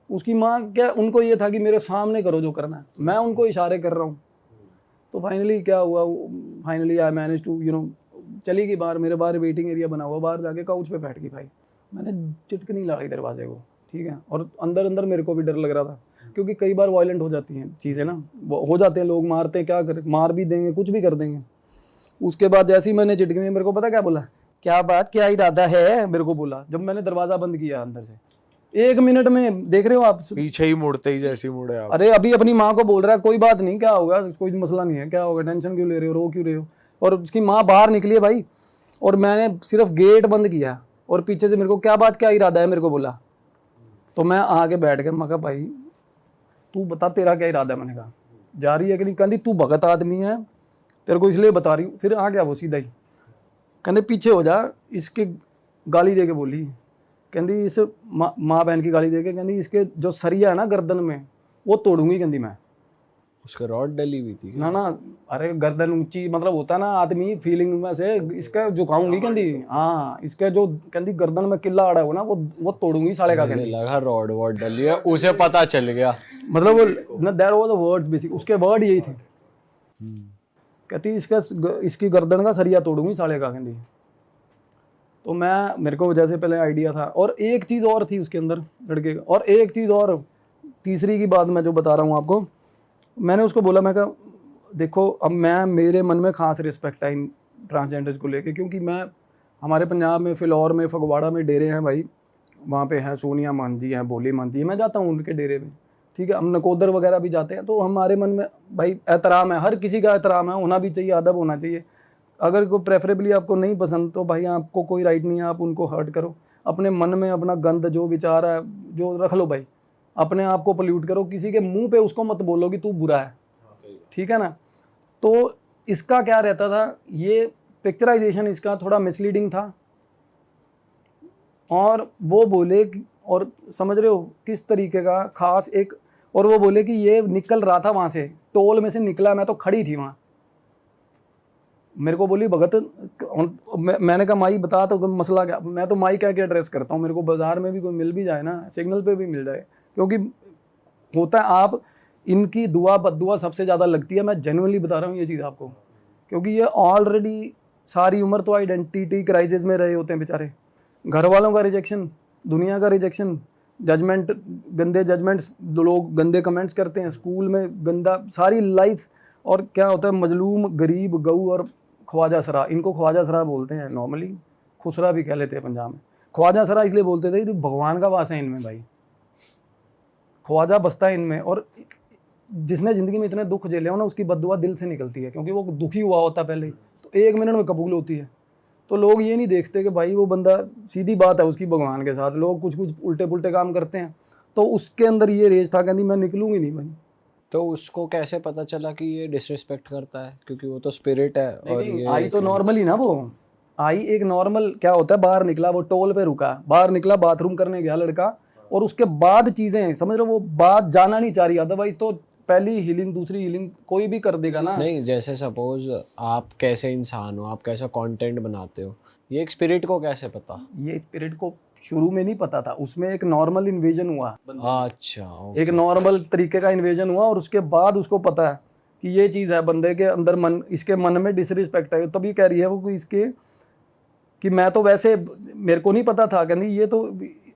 उसकी माँ क्या, उनको ये था कि मेरे सामने करो जो करना है, मैं उनको इशारे कर रहा हूँ। तो फाइनली क्या हुआ, फाइनली आई मैनेज टू चली गई बाहर, मेरे बाहर वेटिंग एरिया बना हुआ, बाहर जाके काउच पे बैठ गई भाई। मैंने चिटकनी लगाई दरवाजे को, ठीक है, और अंदर मेरे को भी डर लग रहा था, क्योंकि कई बार वायलेंट हो जाती हैं चीज़ें ना, हो जाते हैं लोग, मारते हैं, क्या करें, मार भी देंगे, कुछ भी कर देंगे। उसके बाद जैसे ही मैंने चिटकनी, मेरे को पता क्या बोला, क्या बात, क्या इरादा है, मेरे को बोला जब मैंने दरवाज़ा बंद किया अंदर से। 1 मिनट में, देख रहे हो आप, पीछे ही मुड़ते ही जैसे मुड़े आप। अरे अभी अपनी माँ को बोल रहा है कोई बात नहीं, क्या होगा, कोई मसला नहीं है, क्या होगा, टेंशन क्यों ले रहे हो, रो क्यों रहे हो। और उसकी माँ बाहर निकली है भाई, और मैंने सिर्फ गेट बंद किया और पीछे से मेरे को क्या बात, क्या इरादा है, मेरे को बोला। तो मैं आके बैठ गया, मैं कहा भाई तू बता तेरा क्या इरादा है। मैंने कहा जा रही है कि नहीं, कहती तू भगत आदमी है, तेरे को इसलिए बता रही हूँ। फिर आ गया वो सीधा ही, कहते पीछे हो जा, इसके गाली दे के बोली, कहती इस माँ बहन की गाली दे के, कहती इसके जो सरिया है ना गर्दन में वो तोड़ूंगी, कहती मैं। उसका रॉड डली हुई थी ना, अरे गर्दन ऊंची, मतलब होता ना आदमी फीलिंग में से, इसका झुकाऊंगी, कहती हाँ, इसके जो कहती गर्दन में किला अड़ा हो ना वो तोड़ूंगी साले का, कहती। लगा रॉड वॉड डली है, उसे पता चल गया, मतलब वो ना, that was the words basic, उसके वर्ड यही थे। कहती इसकी गर्दन का सरिया तोड़ूंगी साले का, कहती। तो मेरे को जैसे पहले आइडिया था, और एक चीज़ और थी उसके अंदर लड़के का, और एक चीज़ और, तीसरी की बात मैं जो बता रहा हूँ आपको, मैंने उसको बोला, मैं कहा देखो अब मेरे मन में खास रिस्पेक्ट है इन ट्रांसजेंडर्स को लेके, क्योंकि मैं हमारे पंजाब में फिलौर में फगवाड़ा में डेरे हैं भाई, वहाँ पे हैं सोनिया मान जी हैं, भोली मान जी, मैं जाता हूँ उनके डेरे में, ठीक है, हम नकोदर वगैरह भी जाते हैं तो हमारे मन में भाई एहतराम है, हर किसी का एहतराम है, होना भी चाहिए, अदब होना चाहिए। अगर कोई प्रेफरेबली आपको नहीं पसंद तो भाई आपको कोई राइट नहीं है आप उनको हर्ट करो। अपने मन में अपना गंद जो विचार है जो रख लो भाई, अपने आप को पोल्यूट करो, किसी के मुंह पे उसको मत बोलो कि तू बुरा है, ठीक है ना। तो इसका क्या रहता था, ये पिक्चराइजेशन इसका थोड़ा मिसलीडिंग था, और वो बोले और समझ रहे हो किस तरीके का खास एक, और वो बोले कि ये निकल रहा था वहाँ से, टोल में से निकला, मैं तो खड़ी थी वहाँ, मेरे को बोली भगत, मैंने कहा माई बता तो मसला क्या, मैं तो माई कह के एड्रेस करता हूँ, मेरे को बाजार में भी कोई मिल भी जाए ना, सिग्नल पे भी मिल जाए, क्योंकि होता है आप इनकी दुआ बद्दुआ सबसे ज़्यादा लगती है, मैं जेन्युइनली बता रहा हूँ ये चीज़ आपको, क्योंकि ये ऑलरेडी सारी उम्र तो आइडेंटिटी क्राइसिस में रहे होते हैं बेचारे, घर वालों का रिजेक्शन, दुनिया का रिजेक्शन, जजमेंट, गंदे जजमेंट्स, लोग गंदे कमेंट्स करते हैं, स्कूल में गंदा सारी लाइफ, और क्या होता है मजलूम, गरीब, गऊ और ख्वाजा सरा, इनको ख्वाजा सरा बोलते हैं नॉर्मली, खुसरा भी कह लेते हैं पंजाब में। ख्वाजा सरा इसलिए बोलते थे कि भगवान का वास है इनमें भाई, ख्वाजा बसता है इनमें, और जिसने ज़िंदगी में इतने दुख झेले हो ना उसकी बद्दुआ दिल से निकलती है, क्योंकि वो दुखी हुआ होता है पहले ही, तो 1 मिनट में कबूल होती है। तो लोग ये नहीं देखते कि भाई वो बंदा, सीधी बात है उसकी भगवान के साथ, लोग कुछ कुछ उल्टे पुल्टे काम करते हैं, तो उसके अंदर ये रेज था, कहती मैं निकलूंगी नहीं भाई। तो उसको कैसे पता चला कि ये डिसरिस्पेक्ट करता है, क्योंकि वो तो स्पिरिट है। और ये आई तो नॉर्मली ना, वो आई एक नॉर्मल, क्या होता है बाहर निकला, वो टोल पे रुका, बाहर निकला, बाथरूम करने गया लड़का, और उसके बाद चीजें समझ रहे हो, वो बात जाना नहीं चाह रही, अदरवाइज तो पहली हीलिंग दूसरी हीलिंग कोई भी कर देगा ना। नहीं, जैसे सपोज आप कैसे इंसान हो, आप कैसा कंटेंट बनाते हो, ये एक स्पिरिट को कैसे पता? ये स्पिरिट को शुरू में नहीं पता था, उसमें एक नॉर्मल इन्वेजन हुआ, अच्छा, एक नॉर्मल तरीके का इन्वेजन हुआ, और उसके बाद उसको पता है कि ये चीज़ है बंदे के अंदर, मन, इसके मन में डिसरिस्पेक्ट है, तभी कह रही है वो कि इसके, कि मैं तो वैसे, मेरे को नहीं पता था, कहती ये तो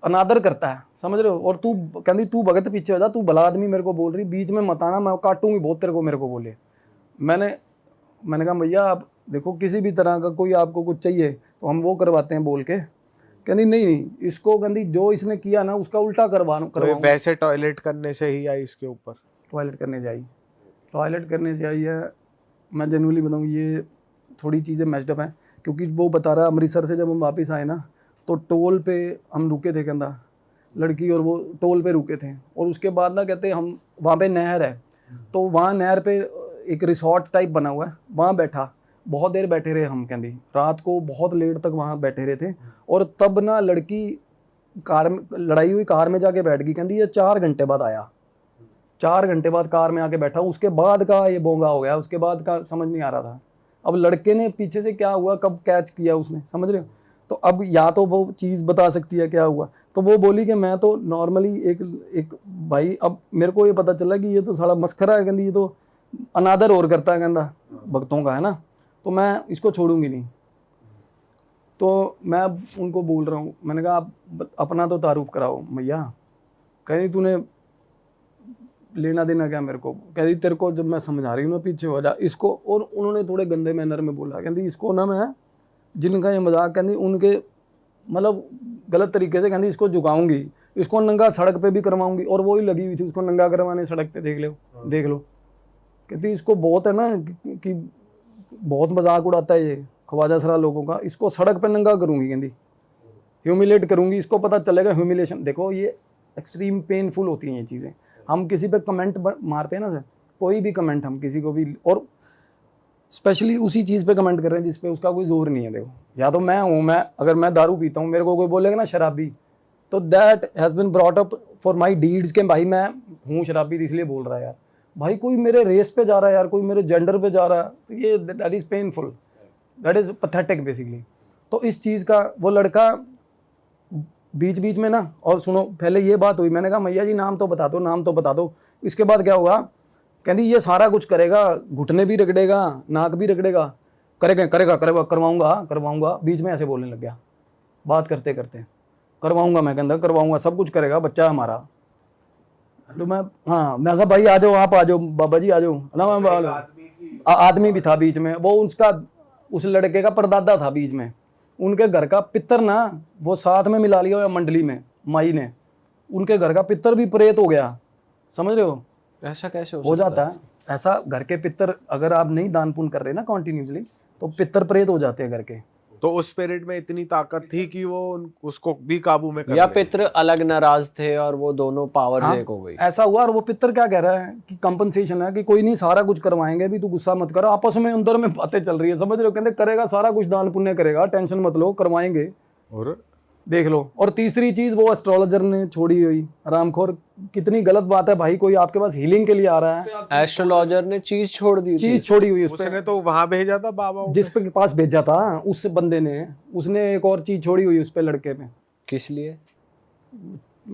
अनादर करता है, समझ रहे हो, और तू कहती तू भगत पीछे हो जा, तू भला आदमी मेरे को बोल रही, बीच में मत आना, मैं काटूंगी बहुत तेरे को, मेरे को बोले। मैंने कहा भैया आप देखो, किसी भी तरह का कोई आपको कुछ चाहिए तो हम वो करवाते हैं बोल के, कहती नहीं, इसको कहती जो इसने किया ना उसका उल्टा तो वैसे टॉयलेट करने से ही आई इसके ऊपर, टॉयलेट करने से आई है। मैं जेन्युइनली बताऊँ, ये थोड़ी चीज़ें मैच्ड हैं, क्योंकि वो बता रहा है अमृतसर से जब हम वापस आए ना, तो टोल पे हम रुके थे, कहता लड़की और वो टोल पे रुके थे, और उसके बाद ना कहते हम वहाँ पे नहर है, तो वहाँ नहर पे एक रिसोर्ट टाइप बना हुआ है, वहाँ बैठा, बहुत देर बैठे रहे हम, कहती रात को बहुत लेट तक वहाँ बैठे रहे थे, और तब ना लड़की कार में, लड़ाई हुई कार में जाके बैठ गई, कहती ये 4 घंटे बाद आया, 4 घंटे बाद कार में आके बैठा, उसके बाद का ये बोंगा हो गया, उसके बाद का समझ नहीं आ रहा था, अब लड़के ने पीछे से क्या हुआ, कब कैच किया उसने, समझ रहे हो, तो अब या तो वो चीज़ बता सकती है क्या हुआ। तो वो बोली कि मैं तो नॉर्मली एक भाई, अब मेरे को ये पता चला कि ये तो साला मस्खरा है, कहती ये तो अनादर और करता है, कहता भक्तों का है ना, तो मैं इसको छोड़ूंगी नहीं। तो मैं उनको बोल रहा हूँ, मैंने कहा आप अपना तो तारुफ कराओ भैया, कहती तूने लेना देना क्या मेरे को, कहती तेरे को जब मैं समझा रही हूँ ना पीछे हो जा इसको, और उन्होंने थोड़े गंदे मैनर में बोला, कहती इसको ना मैं, जिनका ये मजाक, कहती उनके मतलब गलत तरीके से, कहती इसको झुकाऊंगी, इसको नंगा सड़क पे भी करवाऊंगी, और वो ही लगी हुई थी उसको नंगा करवाने सड़क पे, देख लो, कहती इसको बहुत है ना कि बहुत मजाक उड़ाता है ये ख्वाजा सरा लोगों का, इसको सड़क पे नंगा करूंगी, कहती ह्यूमिलेट करूंगी, इसको पता चलेगा ह्यूमिलेशन। देखो ये एक्सट्रीम पेनफुल होती हैं ये चीज़ें, हम किसी पे कमेंट मारते हैं ना सर, कोई भी कमेंट हम किसी को भी, और स्पेशली उसी चीज़ पे कमेंट कर रहे हैं जिस पे उसका कोई जोर नहीं है। देखो या तो मैं हूँ, मैं अगर मैं दारू पीता हूँ, मेरे को कोई बोलेगा ना शराबी, तो that has been brought up for my deeds के भाई मैं हूँ शराबी, इसलिए बोल रहा है यार, भाई कोई मेरे रेस पे जा रहा है यार, कोई मेरे जेंडर पे जा रहा है, तो ये that is painful, that is pathetic basically. तो इस चीज़ का वो लड़का बीच बीच में ना, और सुनो पहले ये बात हुई, मैंने कहा मैया जी नाम तो बता दो, नाम तो बता दो, इसके बाद क्या होगा, कहती ये सारा कुछ करेगा, घुटने भी रगड़ेगा, नाक भी रगड़ेगा, करेगा करवाऊंगा, बीच में ऐसे बोलने लग गया बात करते करते, करवाऊंगा, मैं कहता करवाऊंगा, सब कुछ करेगा, बच्चा है हमारा। तो मैं मैं कहा भाई आ जाओ, आप आ जाओ बाबा जी आ जाओ ना, मैं आदमी भी था बीच में, वो उसका उस लड़के का परदादा था बीच में, उनके घर का पितर ना वो साथ में मिला लिया मंडली में, माई ने उनके घर का पितर भी प्रेत हो गया, समझ रहे हो? ऐसा कैसे हो जाता है ऐसा। घर के पितर अगर आप नहीं दान पुण्य कर रहे ना कॉन्टिन्यूसली, तो पितर प्रेत हो जाते हैं घर के। तो उस स्पिरिट में इतनी ताकत थी कि वो उसको भी काबू में कर या ले। पितृ अलग नाराज थे और वो दोनों पावर्स हाँ, एक हो गई। ऐसा हुआ। और वो पितर क्या कह रहा है कि कंपनसेशन है कि कोई नहीं, सारा कुछ करवाएंगे, भी तू गुस्सा मत कर। आपस में अंदर में बातें चल रही है, समझ रहे हो? कहते करेगा सारा कुछ, दान पुण्य करेगा, टेंशन मत लो, करवाएंगे, और देख लो। और तीसरी चीज वो एस्ट्रोलॉजर ने छोड़ी हुई, रामखोर। कितनी गलत बात है भाई, कोई आपके पास हीलिंग के लिए आ रहा है, एस्ट्रोलॉजर ने चीज छोड़ दी थी। चीज छोड़ी हुई उस पे, उसने तो वहां भेजा था बाबा को। जिस पे पास भेजा था उस बंदे ने, उसने एक और चीज छोड़ी हुई उस पे, लड़के पे। किस लिए?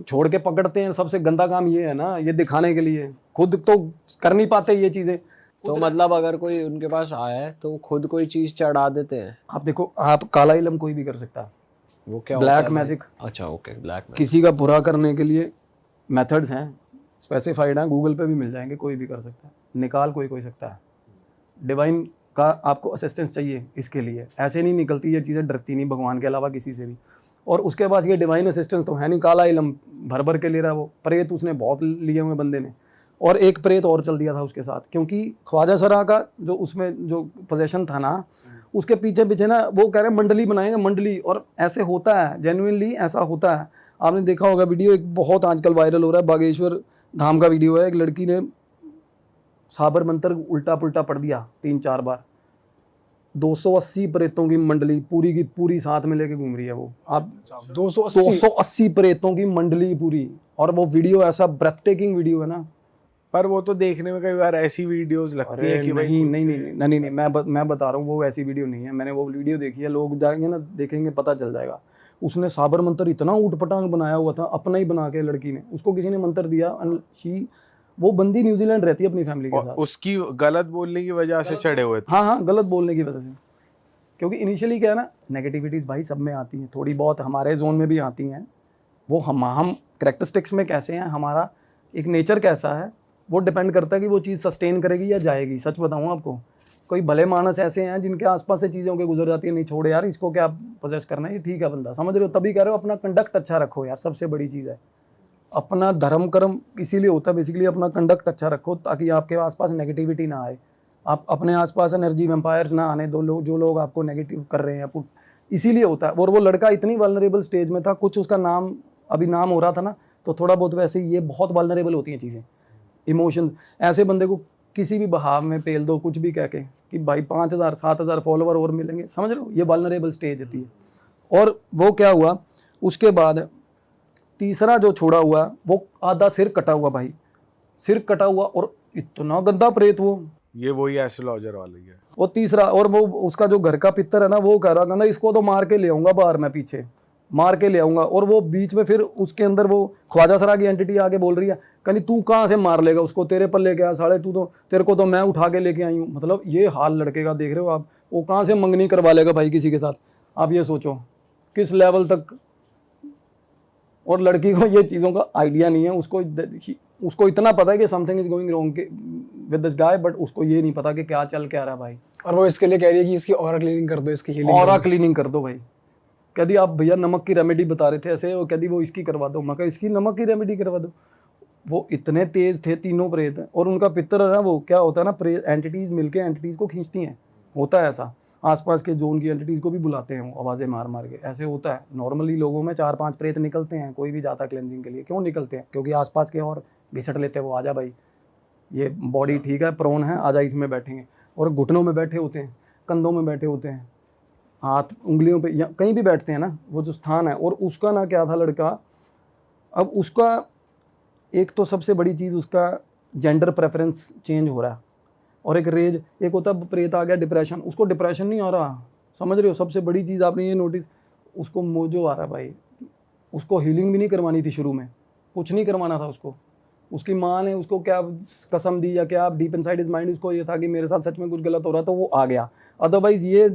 छोड़ के पकड़ते हैं, सबसे गंदा काम ये है ना, ये दिखाने के लिए, खुद तो कर नहीं पाते ये चीजें। तो मतलब अगर कोई उनके पास आया है तो खुद कोई चीज चढ़ा देते हैं। आप देखो, आप काला इलम कोई भी कर सकता है, वो क्या होता ब्लैक है? मैजिक। अच्छा, ओके, ब्लैक मैजिक। किसी का बुरा करने के लिए मेथड्स हैं, स्पेसिफाइड हैं, गूगल पे भी मिल जाएंगे, कोई भी कर सकता है, निकाल कोई सकता है। डिवाइन का आपको असिस्टेंस चाहिए इसके लिए, ऐसे नहीं निकलती ये चीज़ें, डरती नहीं भगवान के अलावा किसी से भी। और उसके पास ये डिवाइन असिस्टेंस तो है नहीं, काला इलम भर के ले रहा है वो। प्रेत उसने बहुत लिए हुए बंदे ने, और एक प्रेत और चल दिया था उसके साथ, क्योंकि ख्वाजा सरा का जो उसमें जो पोजेशन था ना, उसके पीछे पीछे ना वो कह रहे हैं मंडली बनाएंगे, मंडली। और ऐसे होता है, जेन्युइनली ऐसा होता है। आपने देखा होगा वीडियो, एक बहुत आजकल वायरल हो रहा है, बागेश्वर धाम का वीडियो है। एक लड़की ने साबर मंत्र उल्टा पुल्टा पढ़ दिया 3-4 बार। 280 प्रेतों की मंडली पूरी की पूरी साथ में लेके घूम रही है वो। आप 280 प्रेतों की मंडली पूरी, और वो वीडियो ऐसा ब्रेथ टेकिंग वीडियो है ना। पर वो तो देखने में कई बार ऐसी वीडियोस लगती है कि भाई नहीं, मैं बता रहा हूँ, वो ऐसी वीडियो नहीं है। मैंने वो वीडियो देखी है, लोग जाएंगे ना देखेंगे, पता चल जाएगा। उसने साबर मंत्र इतना ऊट पटांग बनाया हुआ था, अपना ही बना के, लड़की ने, उसको किसी ने मंत्र दिया। वो बंदी न्यूजीलैंड रहती है अपनी फैमिली के साथ। उसकी गलत बोलने की वजह से चढ़े हुए थे। हाँ, गलत बोलने की वजह से। क्योंकि इनिशियली क्या है ना, नेगेटिविटीज़ भाई सब में आती हैं, थोड़ी बहुत हमारे जोन में भी आती हैं। वो हम करैक्टरिस्टिक्स में कैसे हैं, हमारा एक नेचर कैसा है, वो डिपेंड करता है कि वो चीज़ सस्टेन करेगी या जाएगी। सच बताऊँ आपको, कोई भले मानस ऐसे हैं जिनके आसपास से चीज़ों के गुजर जाती है, नहीं छोड़ यार, इसको क्या पोजेस करना है, ये ठीक है बंदा, समझ रहे हो? तभी कह रहे हो अपना कंडक्ट अच्छा रखो यार, सबसे बड़ी चीज़ है। अपना धर्म कर्म इसीलिए होता है बेसिकली, अपना कंडक्ट अच्छा रखो ताकि आपके आसपास नेगेटिविटी ना आए। आप अपने आसपास एनर्जी वैम्पायर्स ना आने दो, लोग जो लोग आपको नेगेटिव कर रहे हैं, इसीलिए होता है। और वो लड़का इतनी वल्नरेबल स्टेज में था, कुछ उसका नाम अभी नाम हो रहा था ना, तो थोड़ा बहुत वैसे ही ये बहुत वल्नरेबल होती हैं चीज़ें, इमोशन। ऐसे बंदे को किसी भी बहाव में पेल दो, कुछ भी कह के कि भाई 5000 7000 फॉलोवर और मिलेंगे, समझ रहे हो? ये वल्नरेबल स्टेज होती है। और वो क्या हुआ उसके बाद, तीसरा जो छोड़ा हुआ, वो आधा सिर कटा हुआ भाई, सिर कटा हुआ, और इतना गंदा प्रेत वो। ये वही एस्ट्रोलॉजर वाली है। वो तीसरा, और वो उसका जो घर का पितर है ना, वो कह रहा था इसको तो मार के ले आऊंगा बाहर, मैं पीछे मार के ले आऊंगा। और वो बीच में फिर उसके अंदर वो ख्वाजा सरा की एंटिटी आके बोल रही है, कहनी तू कहाँ से मार लेगा उसको, तेरे पर लेके आया साले, तू तो, तेरे को तो मैं उठा के लेके आई हूँ। मतलब ये हाल लड़के का देख रहे हो आप, वो कहाँ से मंगनी करवा लेगा भाई किसी के साथ, आप ये सोचो किस लेवल तक। और लड़की को ये चीज़ों का आइडिया नहीं है, उसको इतना पता है कि something is going wrong with this guy, but उसको ये नहीं पता कि क्या चल क्या रहा है भाई। और वो इसके लिए कह रही है कि इसकी ऑरा क्लीनिंग कर दो, इसकी हीलिंग ऑरा क्लीनिंग कर दो भाई। कहती आप भैया नमक की रेमेडी बता रहे थे ऐसे, वो कहती वो इसकी करवा दो। मैं कहा इसकी नमक की रेमेडी करवा दो। वो इतने तेज थे तीनों प्रेत, और उनका पितर है ना, वो क्या होता है ना, प्रेत एंटिटीज मिलके एंटिटीज को खींचती हैं, होता है ऐसा। आसपास के जोन की एंटिटीज को भी बुलाते हैं वो, आवाज़ें मार मार के, ऐसे होता है। नॉर्मली लोगों में 4-5 प्रेत निकलते हैं, कोई भी जाता है क्लेंजिंग के लिए। क्यों निकलते हैं? क्योंकि आसपास के और घिसट लेते हैं वो, आजा भाई ये बॉडी ठीक है, प्रोन है, आजा इसमें बैठेंगे। और घुटनों में बैठे होते हैं, कंधों में बैठे होते हैं, हाथ उंगलियों पे, या कहीं भी बैठते हैं ना, वो जो स्थान है। और उसका ना क्या था लड़का, अब उसका एक तो सबसे बड़ी चीज़, उसका जेंडर प्रेफरेंस चेंज हो रहा है। और एक रेज, एक होता है प्रेत आ गया डिप्रेशन, उसको डिप्रेशन नहीं आ रहा, समझ रहे हो? सबसे बड़ी चीज़ आपने ये नोटिस, उसको मोजो आ रहा है भाई। उसको हीलिंग भी नहीं करवानी थी शुरू में, कुछ नहीं करवाना था उसको। उसकी माँ ने उसको क्या कसम दी या क्या, डीप इनसाइड हिज माइंड उसको ये था कि मेरे साथ सच में कुछ गलत हो रहा, तो वो आ गया। अदरवाइज ये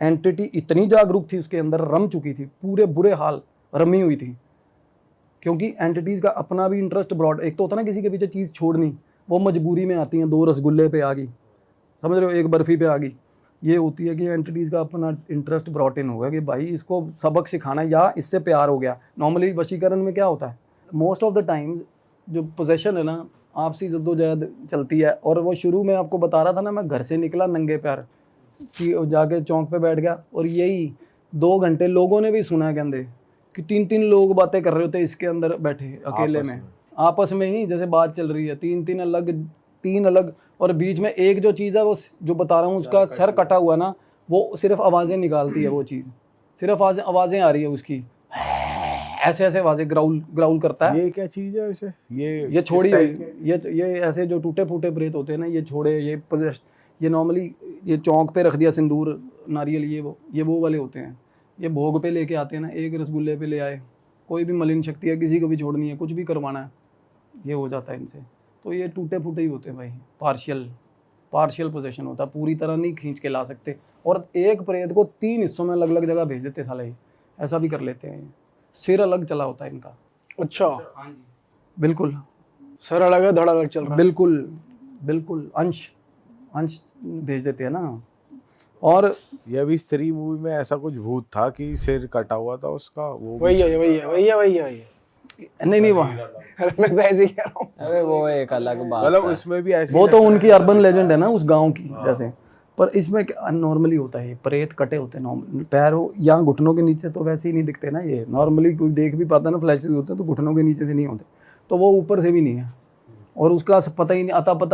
एंटिटी इतनी जागरूक थी उसके अंदर, रम चुकी थी, पूरे बुरे हाल रमी हुई थी। क्योंकि एंटिटीज़ का अपना भी इंटरेस्ट ब्रॉड, एक तो होता ना किसी के पीछे चीज़ छोड़नी, वो मजबूरी में आती हैं। 2 रसगुल्ले पे आ गई, समझ रहे हो, 1 बर्फ़ी पे आ गई। ये होती है कि एंटिटीज़ का अपना इंटरेस्ट ब्रॉट इन होगा कि भाई इसको सबक सिखाना, या इससे प्यार हो गया। नॉर्मली वशीकरण में क्या होता है, मोस्ट ऑफ द टाइम्स जो पोजेशन है ना, आपसी जद्दोजहद चलती है। और वो शुरू में आपको बता रहा था ना, मैं घर से निकला नंगे पैर कि जाके चौक पे बैठ गया, और यही 2 घंटे लोगों ने भी सुना कहते कि 3-3 लोग बातें कर रहे होते इसके अंदर बैठे अकेले में, आपस में ही जैसे बात चल रही है, 3 अलग, और बीच में एक जो चीज़ है वो जो बता रहा हूँ उसका सर कटा हुआ ना, वो सिर्फ आवाज़ें निकालती है, वो चीज़ सिर्फ आवाज़ें आ रही है उसकी, ऐसे आवाज़ें ग्राउल करता है। ये क्या चीज है वैसे? ये छोड़ी ये ऐसे जो टूटे फूटे प्रेत होते हैं ना, ये छोड़े, ये नॉर्मली ये चौक पे रख दिया सिंदूर नारियल, ये वो वाले होते हैं। ये भोग पे लेके आते हैं ना, एक रसगुल्ले पे ले आए, कोई भी मलिन शक्ति है, किसी को भी छोड़नी है, कुछ भी करवाना है, ये हो जाता है इनसे। तो ये टूटे फूटे ही होते हैं भाई, पार्शियल पोजेशन होता है, पूरी तरह नहीं खींच के ला सकते। और एक प्रेत को 3 हिस्सों में अलग अलग जगह भेज देते साले, ये ऐसा भी कर लेते हैं। सिर अलग चला होता है इनका। अच्छा, बिल्कुल सर अलग है, धड़ अलग चल रहा है। बिल्कुल अंश भेज देते हैं ना। और ये अभी स्त्री मूवी में ऐसा कुछ भूत था कि सिर कटा हुआ था उसका, वो वही है। नहीं वहाँ मैं तो ऐसे ही कह रहा हूँ। अरे वो एक अलग बात मतलब है। उसमें भी ऐसी वो तो उनकी अर्बन लेजेंड है ना उस गांव की जैसे। पर इसमें नॉर्मली होता है, प्रेत कटे होते हैं नॉर्मल, पैरों या घुटनों के नीचे तो वैसे ही नहीं दिखते ना, ये नॉर्मली कोई देख भी पाता ना, फ्लैशेस होते हैं तो घुटनों के नीचे से नहीं होते, तो वो ऊपर से भी नहीं है, और उसका पता ही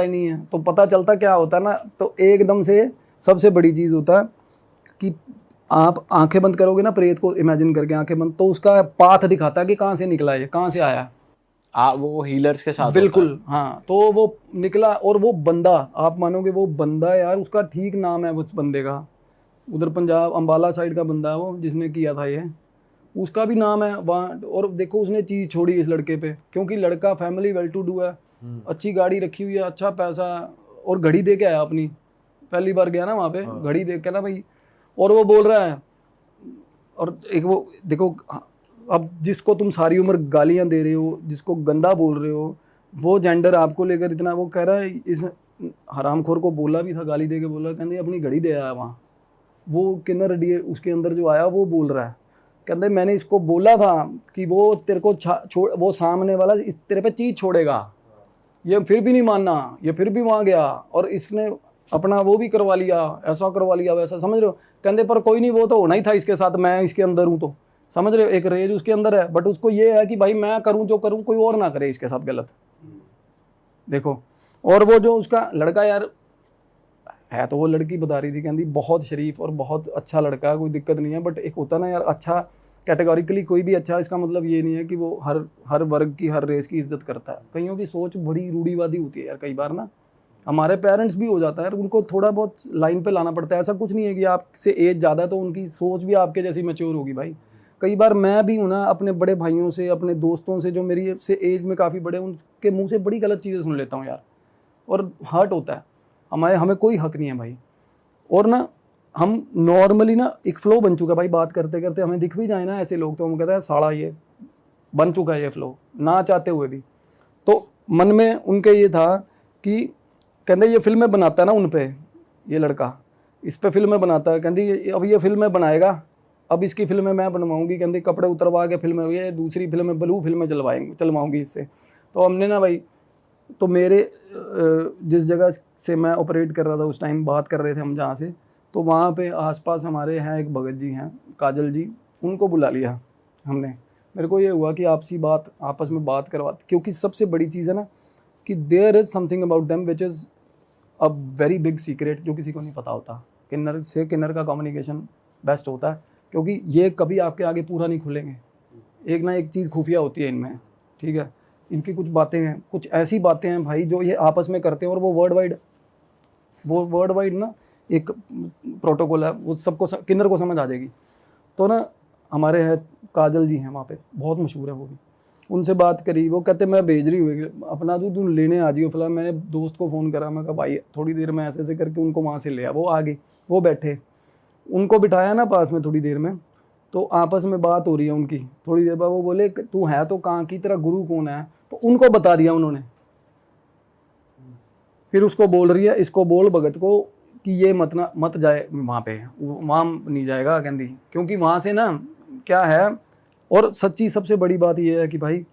नहीं है। तो पता चलता क्या होता है ना, तो एकदम से सबसे बड़ी चीज़ होता है कि आप आंखें बंद करोगे ना, प्रेत को इमेजिन करके आंखें बंद, तो उसका पाथ दिखाता है कि कहाँ से निकला है, कहाँ से आया। वो हीलर्स के साथ बिल्कुल हाँ, तो वो निकला, और वो बंदा, आप मानोगे वो बंदा यार, उसका ठीक नाम है उस बंदे का, उधर पंजाब अंबाला साइड का बंदा है वो जिसने किया था ये, उसका भी नाम है वहाँ। और देखो उसने चीज़ छोड़ी इस लड़के पे, क्योंकि लड़का फैमिली वेल टू डू है, अच्छी गाड़ी रखी हुई है, अच्छा पैसा, और घड़ी दे के आया अपनी, पहली बार गया ना वहाँ पे, घड़ी देख के ना भाई, और वो बोल रहा है। और एक वो देखो, अब जिसको तुम सारी उम्र गालियाँ दे रहे हो, जिसको गंदा बोल रहे हो, वो जेंडर आपको लेकर इतना वो कह रहा है, इस हरामखोर को बोला भी था, गाली दे के बोला, कहते अपनी घड़ी दे आया वहाँ। वो किन्नर डी उसके अंदर जो आया वो बोल रहा है, कहते मैंने इसको बोला था कि वो तेरे को वो सामने वाला तेरे पे चीज़ छोड़ेगा, ये फिर भी नहीं मानना, ये फिर भी वहाँ गया, और इसने अपना वो भी करवा लिया, ऐसा करवा लिया, वैसा, समझ रहे हो। कहते पर कोई नहीं, वो तो होना ही था इसके साथ, मैं इसके अंदर हूँ, तो समझ रहे हो, एक रेज उसके अंदर है, बट उसको ये है कि भाई मैं करूँ जो करूँ, कोई और ना करे इसके साथ गलत। देखो, और वो जो उसका लड़का यार है, तो वो लड़की बता रही थी, कहती बहुत शरीफ और बहुत अच्छा लड़का है, कोई दिक्कत नहीं है, बट एक होता ना यार, अच्छा कैटेगोरिकली कोई भी अच्छा, इसका मतलब ये नहीं है कि वो हर वर्ग की, हर रेस की इज्जत करता है। कईयों की सोच बड़ी रूढ़िवादी होती है यार, कई बार ना हमारे पेरेंट्स भी हो जाता है, उनको थोड़ा बहुत लाइन पे लाना पड़ता है। ऐसा कुछ नहीं है कि आपसे एज ज़्यादा है तो उनकी सोच भी आपके जैसी मैच्योर होगी भाई। कई बार मैं भी हूँ ना, अपने बड़े भाइयों से, अपने दोस्तों से, जो मेरी से एज में काफ़ी बड़े, उनके मुंह से बड़ी गलत चीज़ें सुन लेता हूँ यार, और हर्ट होता है। हमें कोई हक नहीं है भाई। और ना हम नॉर्मली ना एक फ़्लो बन चुका है भाई, बात करते करते हमें दिख भी जाए ना ऐसे लोग, तो हम कहते हैं साला ये बन चुका है ये फ़्लो, ना चाहते हुए भी। तो मन में उनके ये था कि कहते ये फिल्में बनाता है ना उन पे, ये लड़का इस पे फिल्में बनाता है, कहती अब ये फिल्में बनाएगा, अब इसकी फिल्में मैं बनवाऊंगी, कहती कपड़े उतरवा के फिल्में, ये दूसरी फिल्में ब्लू फिल्में चलवाऊंगी इससे। तो हमने ना भाई, तो मेरे जिस जगह से मैं ऑपरेट कर रहा था उस टाइम, बात कर रहे थे हम जहाँ से, तो वहाँ पे आसपास हमारे हैं एक भगत जी हैं, काजल जी, उनको बुला लिया हमने। मेरे को ये हुआ कि आपस में बात करवा, क्योंकि सबसे बड़ी चीज़ है ना कि there is something about them which is a very big secret, जो किसी को नहीं पता होता। किन्नर से किन्नर का कम्युनिकेशन बेस्ट होता है, क्योंकि ये कभी आपके आगे पूरा नहीं खुलेंगे, एक ना एक चीज़ खुफिया होती है इनमें, ठीक है। इनकी कुछ बातें हैं, कुछ ऐसी बातें हैं भाई जो ये आपस में करते हैं, और वो वर्ल्ड वाइड ना एक प्रोटोकॉल है, वो सबको किन्नर को समझ आ जाएगी। तो ना हमारे हैं काजल जी हैं वहाँ पे, बहुत मशहूर है वो भी, उनसे बात करी, वो कहते मैं भेज रही हूँ अपना, तू लेने आ जाइयो। फिलहाल मैंने दोस्त को फ़ोन करा, मैं कहा भाई थोड़ी देर में ऐसे करके उनको वहाँ से ले आ। वो आ गई, वो बैठे, उनको बिठाया ना पास में थोड़ी देर में, तो आपस में बात हो रही है उनकी। थोड़ी देर बाद वो बोले तू है तो कहाँ की, तेरा गुरु कौन है, तो उनको बता दिया उन्होंने। फिर उसको बोल रही है, इसको बोल भगत को कि ये मत जाए वहाँ पे, वहाँ नहीं जाएगा कहती, क्योंकि वहाँ से ना क्या है। और सच्ची सबसे बड़ी बात ये है कि भाई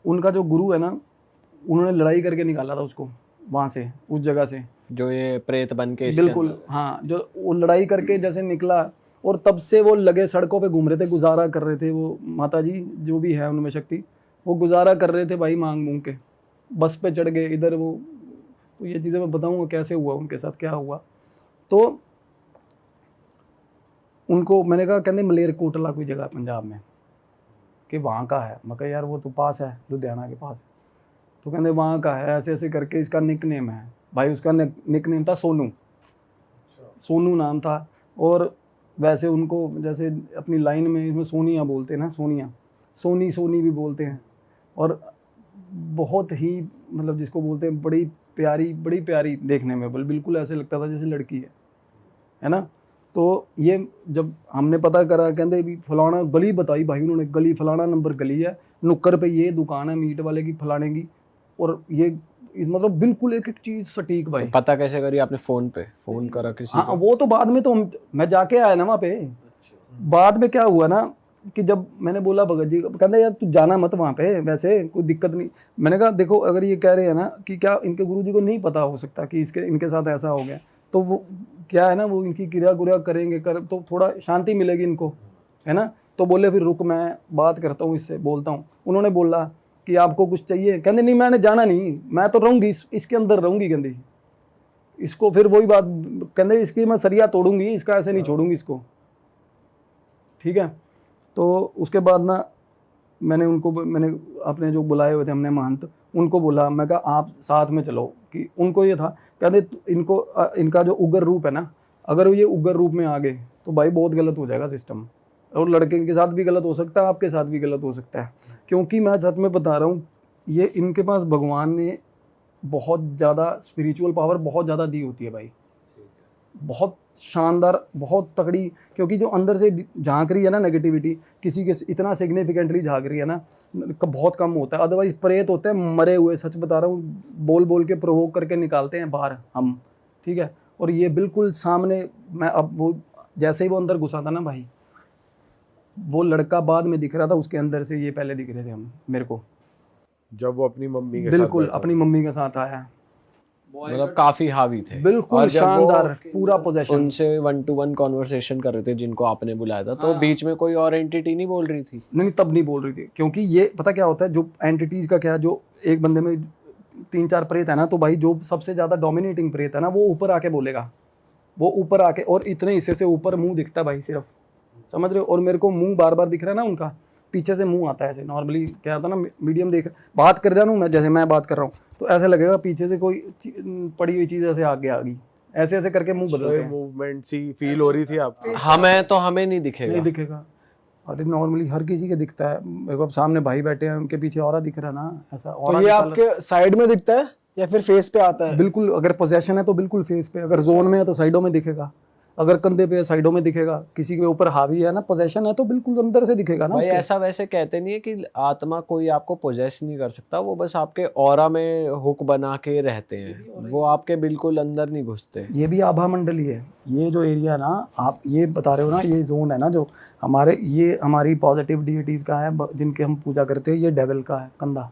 उनका जो गुरु है ना, उन्होंने लड़ाई करके निकाला था उसको वहाँ से, उस जगह से। जो ये प्रेत बन के इसके बिल्कुल हाँ, जो वो लड़ाई करके जैसे निकला, और तब से वो लगे सड़कों पे घूम रहे थे, गुजारा कर रहे थे। वो माता जी जो भी है उनमें शक्ति, वो गुजारा कर रहे थे भाई मांग मूंग के। बस पे चढ़ गए इधर वो, तो ये चीज़ें मैं बताऊँगा कैसे हुआ उनके साथ, क्या हुआ। तो उनको मैंने कहा, कहते मलेरकोटला कोई जगह पंजाब में, कि वहाँ का है। मैं कहा यार वो तो पास है, लुधियाना के पास। तो कहते वहाँ का है, ऐसे ऐसे करके इसका निक नेम है भाई। उसका निक नेम था सोनू, सोनू नाम था। और वैसे उनको जैसे अपनी लाइन में इसमें सोनिया बोलते हैं ना, सोनिया, सोनी सोनी भी बोलते हैं। और बहुत ही मतलब जिसको बोलते हैं बड़ी प्यारी देखने में, बिल्कुल ऐसे लगता था जैसे लड़की है ना। तो ये जब हमने पता करा, कहते भी फलाना गली बताई भाई उन्होंने, गली फलाना नंबर गली है, नुक्कर पे ये दुकान है मीट वाले की फलाने की। और ये मतलब बिल्कुल एक एक चीज़ सटीक भाई। तो पता कैसे करी आपने? फोन पे फोन करा किसी हाँ को? वो तो बाद में, तो मैं जाके आया ना वहाँ पे। बाद में क्या हुआ ना कि जब मैंने बोला भगत जी, कहते यार तू जाना मत वहाँ पे, वैसे कोई दिक्कत नहीं। मैंने कहा देखो अगर ये कह रहे हैं ना कि क्या इनके गुरुजी को नहीं पता हो सकता कि इनके साथ ऐसा हो गया, तो वो क्या है ना, वो इनकी क्रिया करेंगे तो थोड़ा शांति मिलेगी इनको, है ना। तो बोले फिर रुक मैं बात करता हूँ इससे, बोलता हूँ। उन्होंने बोला कि आपको कुछ चाहिए? कहते नहीं मैंने जाना नहीं, मैं तो रहूँगी इसके अंदर रहूँगी। कहते इसको फिर वही बात, कहते इसकी मैं सरिया तोड़ूंगी, इसका ऐसे नहीं छोड़ूंगी इसको, ठीक है। तो उसके बाद ना मैंने अपने जो बुलाए हुए थे हमने महंत, उनको बोला, मैं कहा आप साथ में चलो। कि उनको ये था, कहते इनका जो उग्र रूप है ना, अगर ये उग्र रूप में आ गए तो भाई बहुत गलत हो जाएगा सिस्टम। और लड़के के साथ भी गलत हो सकता है, आपके साथ भी गलत हो सकता है। क्योंकि मैं सच में बता रहा हूँ, ये इनके पास भगवान ने बहुत ज़्यादा स्पिरिचुअल पावर बहुत ज़्यादा दी होती है भाई, बहुत शानदार, बहुत तगड़ी। क्योंकि जो अंदर से झांक रही है ना नेगेटिविटी, किसी के इतना सिग्निफिकेंटली झांक रही है ना, बहुत कम होता है। अदरवाइज प्रेत होते हैं मरे हुए, सच बता रहा हूँ, बोल बोल के प्रोवोक करके निकालते हैं बाहर हम, ठीक है। और ये बिल्कुल सामने, मैं अब वो जैसे ही वो अंदर घुसा था ना भाई, वो लड़का बाद में दिख रहा था, उसके अंदर से ये पहले दिख रहे थे हम मेरे को, जब वो अपनी मम्मी के साथ बिल्कुल बैठा अपनी मम्मी के साथ आया। मतलब काफी हावी थे, बिल्कुल और जब वो शानदार, पूरा पोजेशन। उनसे 1-to-1 कॉन्वर्सेशन कर रहे थे जिनको आपने बुलाया था, तो बीच में कोई और एंटिटी नहीं बोल रही थी? नहीं तब नहीं बोल रही थी, क्योंकि ये पता क्या होता है, जो एंटिटीज का क्या, जो एक बंदे में 3-4 प्रेत है ना, तो भाई जो सबसे ज्यादा डोमिनेटिंग प्रेत है ना, वो ऊपर आके बोलेगा, वो ऊपर आके, और इतने हिस्से से ऊपर मुंह दिखता है भाई सिर्फ, समझ रहे हो। और मेरे को मुंह बार बार दिख रहा है ना उनका, पीछे से मुंह आता है ऐसे। नॉर्मली क्या होता है ना, मीडियम देख बात कर रहा हूँ मैं, जैसे मैं बात कर रहा हूँ तो ऐसे लगेगा पीछे से कोई पड़ी हुई चीज़ ऐसे आगे आ गई, ऐसे ऐसे करके मुंह बदलते हैं। मूवमेंट सी फील हो रही थी आपको? हमें नहीं दिखेगा। नहीं दिखेगा, अरे नॉर्मली हर किसी के दिखता है। मेरे को अब सामने भाई बैठे हैं, उनके पीछे ऑरा दिख रहा है ना, ऐसा तो ये आपके साइड में दिखता है या फिर फेस पे आता है? बिल्कुल, अगर पोजेशन है तो बिल्कुल फेस पे, अगर जोन में है तो साइडों में दिखेगा, अगर कंधे पे साइडों में दिखेगा, किसी के ऊपर हावी है ना, पोजेशन है तो बिल्कुल अंदर से दिखेगा ना भाई उसके। ऐसा वैसे कहते नहीं है कि आत्मा कोई आपको पोजेस नहीं कर सकता, वो बस आपके ऑरा में हुक बना के रहते हैं, वो आपके बिल्कुल अंदर नहीं घुसते। ये भी आभा मंडल ही है, ये जो एरिया ना आप ये बता रहे हो ना, ये जोन है ना जो हमारे, ये हमारी पॉजिटिव डिएटीज का है जिनके हम पूजा करते हैं, ये डेविल का है कंधा,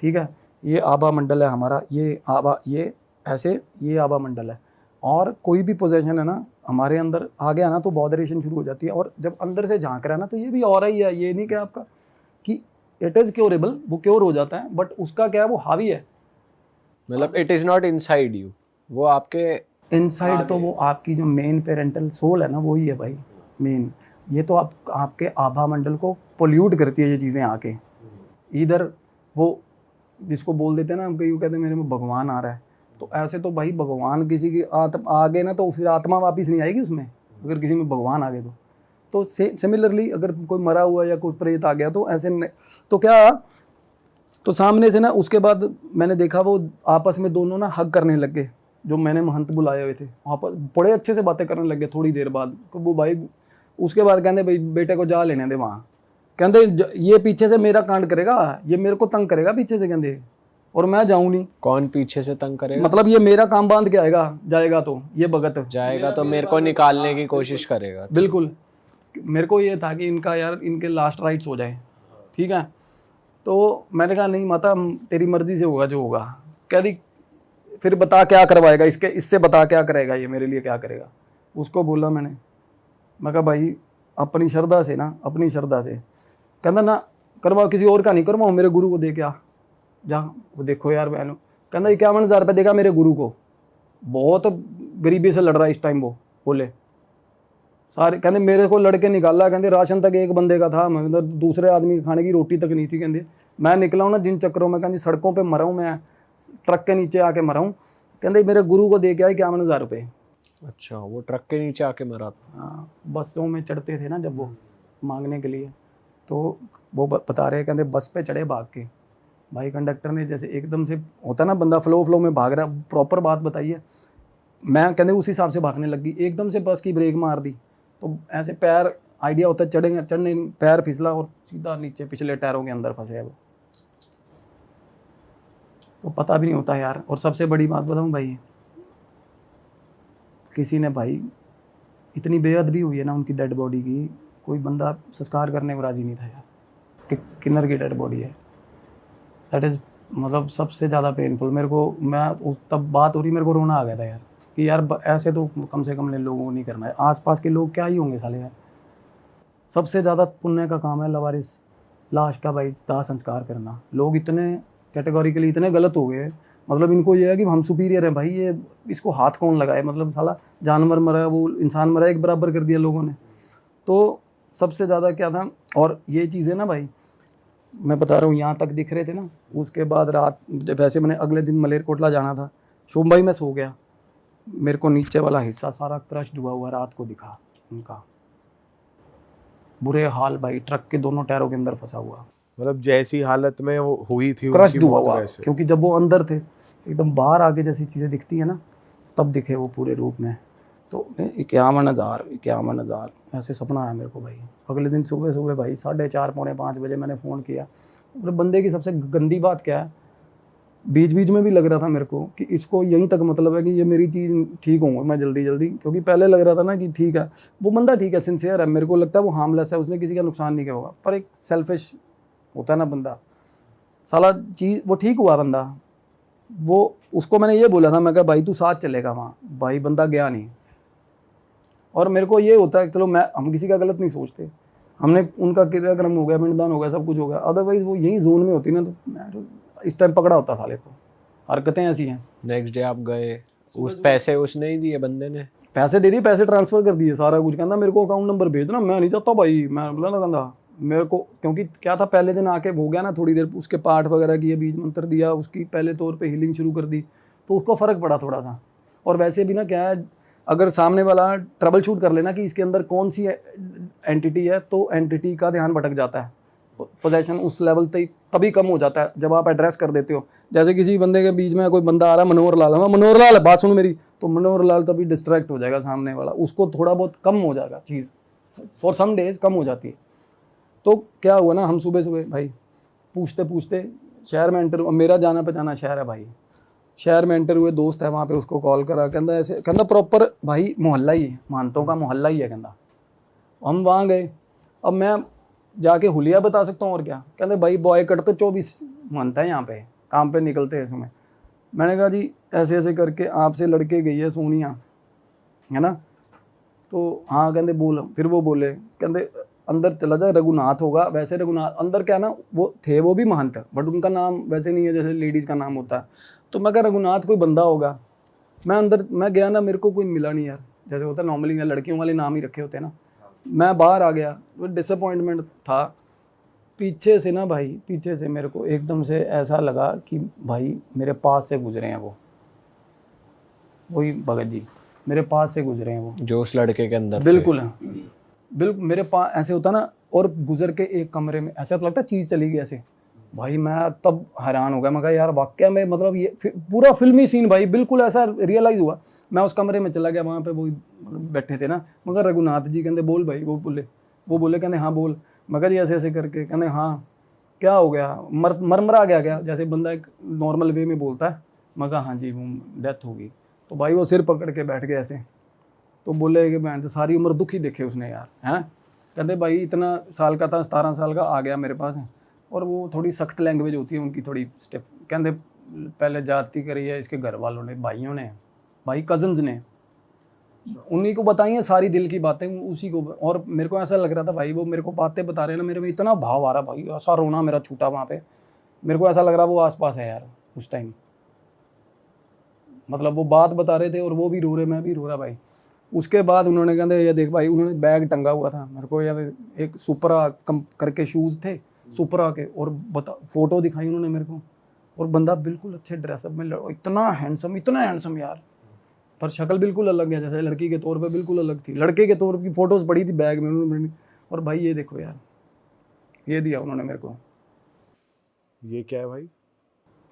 ठीक है। ये आभा मंडल है हमारा, ये आभा, ये ऐसे, ये आभा मंडल है। और कोई भी पोजेशन है ना हमारे अंदर आ गया ना, तो बॉडरेशन शुरू हो जाती है। और जब अंदर से झांक रहा है ना, तो ये भी और ही है, ये नहीं क्या आपका कि इट इज़ क्योरेबल, वो क्योर हो जाता है, बट उसका क्या है, वो हावी है। मतलब it is not inside you, वो आपके इनसाइड तो वो आपकी जो मेन पेरेंटल सोल है ना, वही है भाई मेन। ये तो आपके आभा मंडल को पोल्यूट करती है ये चीज़ें आके। इधर वो जिसको बोल देते हैं ना, हम कहीं कहते हैं मेरे में भगवान आ रहा है, तो ऐसे तो भाई भगवान किसी की आ गए ना, तो फिर आत्मा वापस नहीं आएगी उसमें, अगर किसी में भगवान आ गए तो सिमिलरली अगर कोई मरा हुआ या कोई प्रेत आ गया तो ऐसे तो क्या, तो सामने से ना उसके बाद मैंने देखा वो आपस में दोनों ना हग करने लग गए, जो मैंने महंत बुलाए हुए थे, आपस बड़े अच्छे से बातें करने लग गए थोड़ी देर बाद। तो वो भाई उसके बाद कहते भाई बेटे को जा लेने दे वहाँ, कहते ये पीछे से मेरा कांड करेगा, ये मेरे को तंग करेगा पीछे से, कहते और मैं जाऊँ नहीं। कौन पीछे से तंग करेगा? मतलब ये मेरा काम बांध के जाएगा तो ये भगत जाएगा तो मेरे को निकालने की कोशिश करेगा। बिल्कुल, मेरे को ये था कि इनका यार इनके लास्ट राइट्स हो जाए, ठीक है। तो मैंने कहा नहीं माता तेरी मर्जी से होगा जो होगा। कह दी फिर बता क्या करवाएगा, इससे बता क्या करेगा, ये मेरे लिए क्या करेगा। उसको बोला मैंने, मैं कहा भाई अपनी श्रद्धा से ना, अपनी श्रद्धा से। कहता ना करवाओ, किसी और का नहीं करवाओ, मेरे गुरु को दे के आ जा। वो देखो यार बहनों, कहता 51,000 रुपये देगा मेरे गुरु को, बहुत गरीबी से लड़ रहा है इस टाइम। वो बोले सारे, कहते मेरे को लड़के निकाला, कहते राशन तक एक बंदे का था, मतलब दूसरे आदमी के खाने की रोटी तक नहीं थी। कहते मैं निकला हूँ ना जिन चक्करों में, कहते सड़कों पे मरा हूँ, मैं ट्रक के नीचे आके मरा हूँ। कहते मेरे गुरु को दे के आए 51,000 रुपये। अच्छा, वो ट्रक के नीचे आके मरा था। हाँ, बसों में चढ़ते थे ना जब वो मांगने के लिए, तो वो बता रहे, कहते बस पे चढ़े भाग के, भाई कंडक्टर ने जैसे एकदम से होता ना बंदा फ्लो में भाग रहा, प्रॉपर बात बताइए। मैं कहते उस हिसाब से भागने लग गई, एकदम से बस की ब्रेक मार दी, तो ऐसे पैर आइडिया होता है चढ़ेंगे, चढ़ने पैर फिसला और सीधा नीचे पिछले टायरों के अंदर फंसे वो। तो पता भी नहीं होता यार। और सबसे बड़ी बात बताऊं भाई, किसी ने भाई इतनी बेअदबी हुई है ना उनकी डेड बॉडी की, कोई बंदा संस्कार करने को राजी नहीं था यार कि किन्नर की डेड बॉडी है। दैट इज़ मतलब सबसे ज़्यादा पेनफुल मेरे को। मैं तब बात हो रही, मेरे को रोना आ गया था यार कि यार ऐसे तो कम से कम ने लोगों को नहीं करना है। आसपास के लोग क्या ही होंगे साले यार। सबसे ज़्यादा पुण्य का काम है लवारिस लाश का भाई दाह संस्कार करना। लोग इतने कैटेगोरिकली इतने गलत हो गए, मतलब इनको ये है कि हम सुपीरियर हैं भाई, ये इसको हाथ कौन लगाए, मतलब साला जानवर मरा वो इंसान मरा एक बराबर कर दिया लोगों ने। तो सबसे ज़्यादा क्या था, और ये चीज़ें ना भाई मैं बता रहा हूँ यहाँ तक दिख रहे थे ना, उसके बाद रात वैसे मैंने अगले दिन मलेरकोटला जाना था, शुभ भाई मैं सो गया, मेरे को नीचे वाला हिस्सा सारा क्रश्ड हुआ रात को दिखा उनका, बुरे हाल भाई, ट्रक के दोनों टायरों के अंदर फंसा हुआ, मतलब जैसी हालत में वो हुई थी क्रश्ड उनकी हुआ मौत हुआ, वैसे। क्योंकि जब वो अंदर थे एकदम बाहर आके जैसी चीज़ें दिखती है ना तब दिखे वो पूरे रूप में। तो 51,000 ऐसे सपना आया मेरे को भाई। अगले दिन सुबह सुबह भाई 4:30 पौने 5 बजे मैंने फ़ोन किया। मतलब बंदे की सबसे गंदी बात क्या है, बीच बीच में भी लग रहा था मेरे को कि इसको यहीं तक मतलब है कि ये मेरी चीज़ ठीक होंगे मैं जल्दी जल्दी, क्योंकि पहले लग रहा था ना कि ठीक है वो बंदा ठीक है सिंसियर है, मेरे को लगता है वो हार्मलेस है, उसने किसी का नुकसान नहीं किया होगा, पर एक सेल्फिश होता है ना बंदा साला चीज़। वो ठीक हुआ बंदा, वो उसको मैंने ये बोला था, मैं कहा भाई तू साथ चलेगा वहाँ, भाई बंदा गया नहीं। और मेरे को ये होता है चलो हम किसी का गलत नहीं सोचते, हमने उनका क्रियाक्रम हो गया, पिंडदान हो गया, सब कुछ हो गया, अदरवाइज वो यही जोन में होती ना तो मैं तो इस टाइम पकड़ा होता साले को। हरकतें ऐसी हैं। नेक्स्ट डे आप गए, उस पैसे उसने ही दिए बंदे ने? पैसे दे दिए, पैसे ट्रांसफ़र कर दिए सारा कुछ। कहना मेरे को अकाउंट नंबर भेज दो ना, मैं नहीं चाहता भाई, मैं बोला ना कहना मेरे को, क्योंकि क्या था पहले दिन आके हो गया ना थोड़ी देर, उसके पाठ वगैरह किए, बीज मंत्र दिया, उसकी पहले तौर पे हीलिंग शुरू कर दी, तो उसको फ़र्क पड़ा थोड़ा सा। और वैसे भी ना क्या है, अगर सामने वाला ट्रबल शूट कर लेना कि इसके अंदर कौन सी एंटिटी है, तो एंटिटी का ध्यान भटक जाता है, पोजेशन उस लेवल तक तभी कम हो जाता है जब आप एड्रेस कर देते हो। जैसे किसी बंदे के बीच में कोई बंदा आ रहा है, मनोहर लाल, मनोहर लाल बात सुनो मेरी, तो मनोहर लाल तभी डिस्ट्रैक्ट हो जाएगा सामने वाला, उसको थोड़ा बहुत कम हो जाएगा चीज़, फॉर सम डेज कम हो जाती है। तो क्या हुआ ना, हम सुबह सुबह भाई पूछते पूछते शहर में एंटर, मेरा जाना पहचाना शहर है भाई, शहर में एंटर हुए, दोस्त है वहाँ पे, उसको कॉल करा, कहता ऐसे, कहता प्रॉपर भाई मोहल्ला ही है, मानतों का मोहल्ला ही है, कहता। हम वहाँ गए, अब मैं जाके हुलिया बता सकता हूँ और क्या। कहते भाई बॉय कट तो 24 मानता है यहाँ पे, काम पे निकलते हैं इसमें। मैंने कहा जी ऐसे ऐसे करके आपसे लड़के गई है सोनिया, है ना, तो हाँ कहते बोल। फिर वो बोले, कहते अंदर चला जाए, रघुनाथ होगा। वैसे रघुनाथ अंदर क्या ना, वो थे वो भी महंत, बट उनका नाम वैसे नहीं है जैसे लेडीज़ का नाम होता है। तो मैं कहा रघुनाथ कोई बंदा होगा। मैं अंदर मैं गया ना, मेरे को कोई मिला नहीं यार, जैसे होता है नॉर्मली लड़कियों वाले नाम ही रखे होते हैं ना। मैं बाहर आ गया, वो डिसअपॉइंटमेंट था। पीछे से ना भाई, पीछे से मेरे को एकदम से ऐसा लगा कि भाई मेरे पास से गुजरे हैं वो, वही भगत जी मेरे पास से गुजरे हैं वो, जो उस लड़के के अंदर बिल्कुल है, बिल्कुल मेरे पास ऐसे होता ना। और गुजर के एक कमरे में ऐसा तो लगता है चीज़ चली गई ऐसे। भाई मैं तब हैरान हो गया, मैं कहा यार वाकया में मतलब ये पूरा फिल्मी सीन भाई, बिल्कुल ऐसा रियलाइज़ हुआ। मैं उस कमरे में चला गया, वहाँ पे वो बैठे थे ना, मगर रघुनाथ जी कहते बोल भाई, वो बोले कहते हाँ बोल। मगर जी ऐसे ऐसे करके कहते हाँ क्या हो गया, मरमरा गया क्या, जैसे बंदा एक नॉर्मल वे में बोलता है। मगर हाँ जी वो डेथ होगी। तो भाई वो सिर पकड़ के बैठ गए ऐसे। तो बोले कि बहन सारी उम्र दुखी देखे उसने यार, है ना। कहते भाई इतना साल का था, 17 साल का, आ गया मेरे पास, और वो थोड़ी सख्त लैंग्वेज होती है उनकी, थोड़ी स्टेप कहते पहले जाति करी है इसके घर वालों ने, भाइयों ने, भाई कजन्स ने, उन्हीं को बताई हैं सारी दिल की बातें उसी को। और मेरे को ऐसा लग रहा था भाई वो मेरे को बातें बता रहे हैं ना, मेरे में इतना भाव आ रहा भाई, ऐसा रोना मेरा छूटा वहाँ पे, मेरे को ऐसा लग रहा वो आसपास है यार उस टाइम। मतलब वो बात बता रहे थे और वो भी रो रहे, मैं भी रो रहा भाई। उसके बाद उन्होंने कहते ये देख भाई, उन्होंने बैग टंगा हुआ था मेरे को, या एक सुपरा कम करके शूज़ थे सुपरा के, और बता फ़ोटो दिखाई उन्होंने मेरे को, और बंदा बिल्कुल अच्छे ड्रेसअप में, इतना हैंडसम यार, पर शक्ल बिल्कुल अलग है, जैसे लड़की के तौर पे बिल्कुल अलग थी, लड़के के तौर की फ़ोटोज़ पड़ी थी बैग में उन्होंने। और भाई ये देखो यार, ये दिया उन्होंने मेरे को। ये क्या है भाई?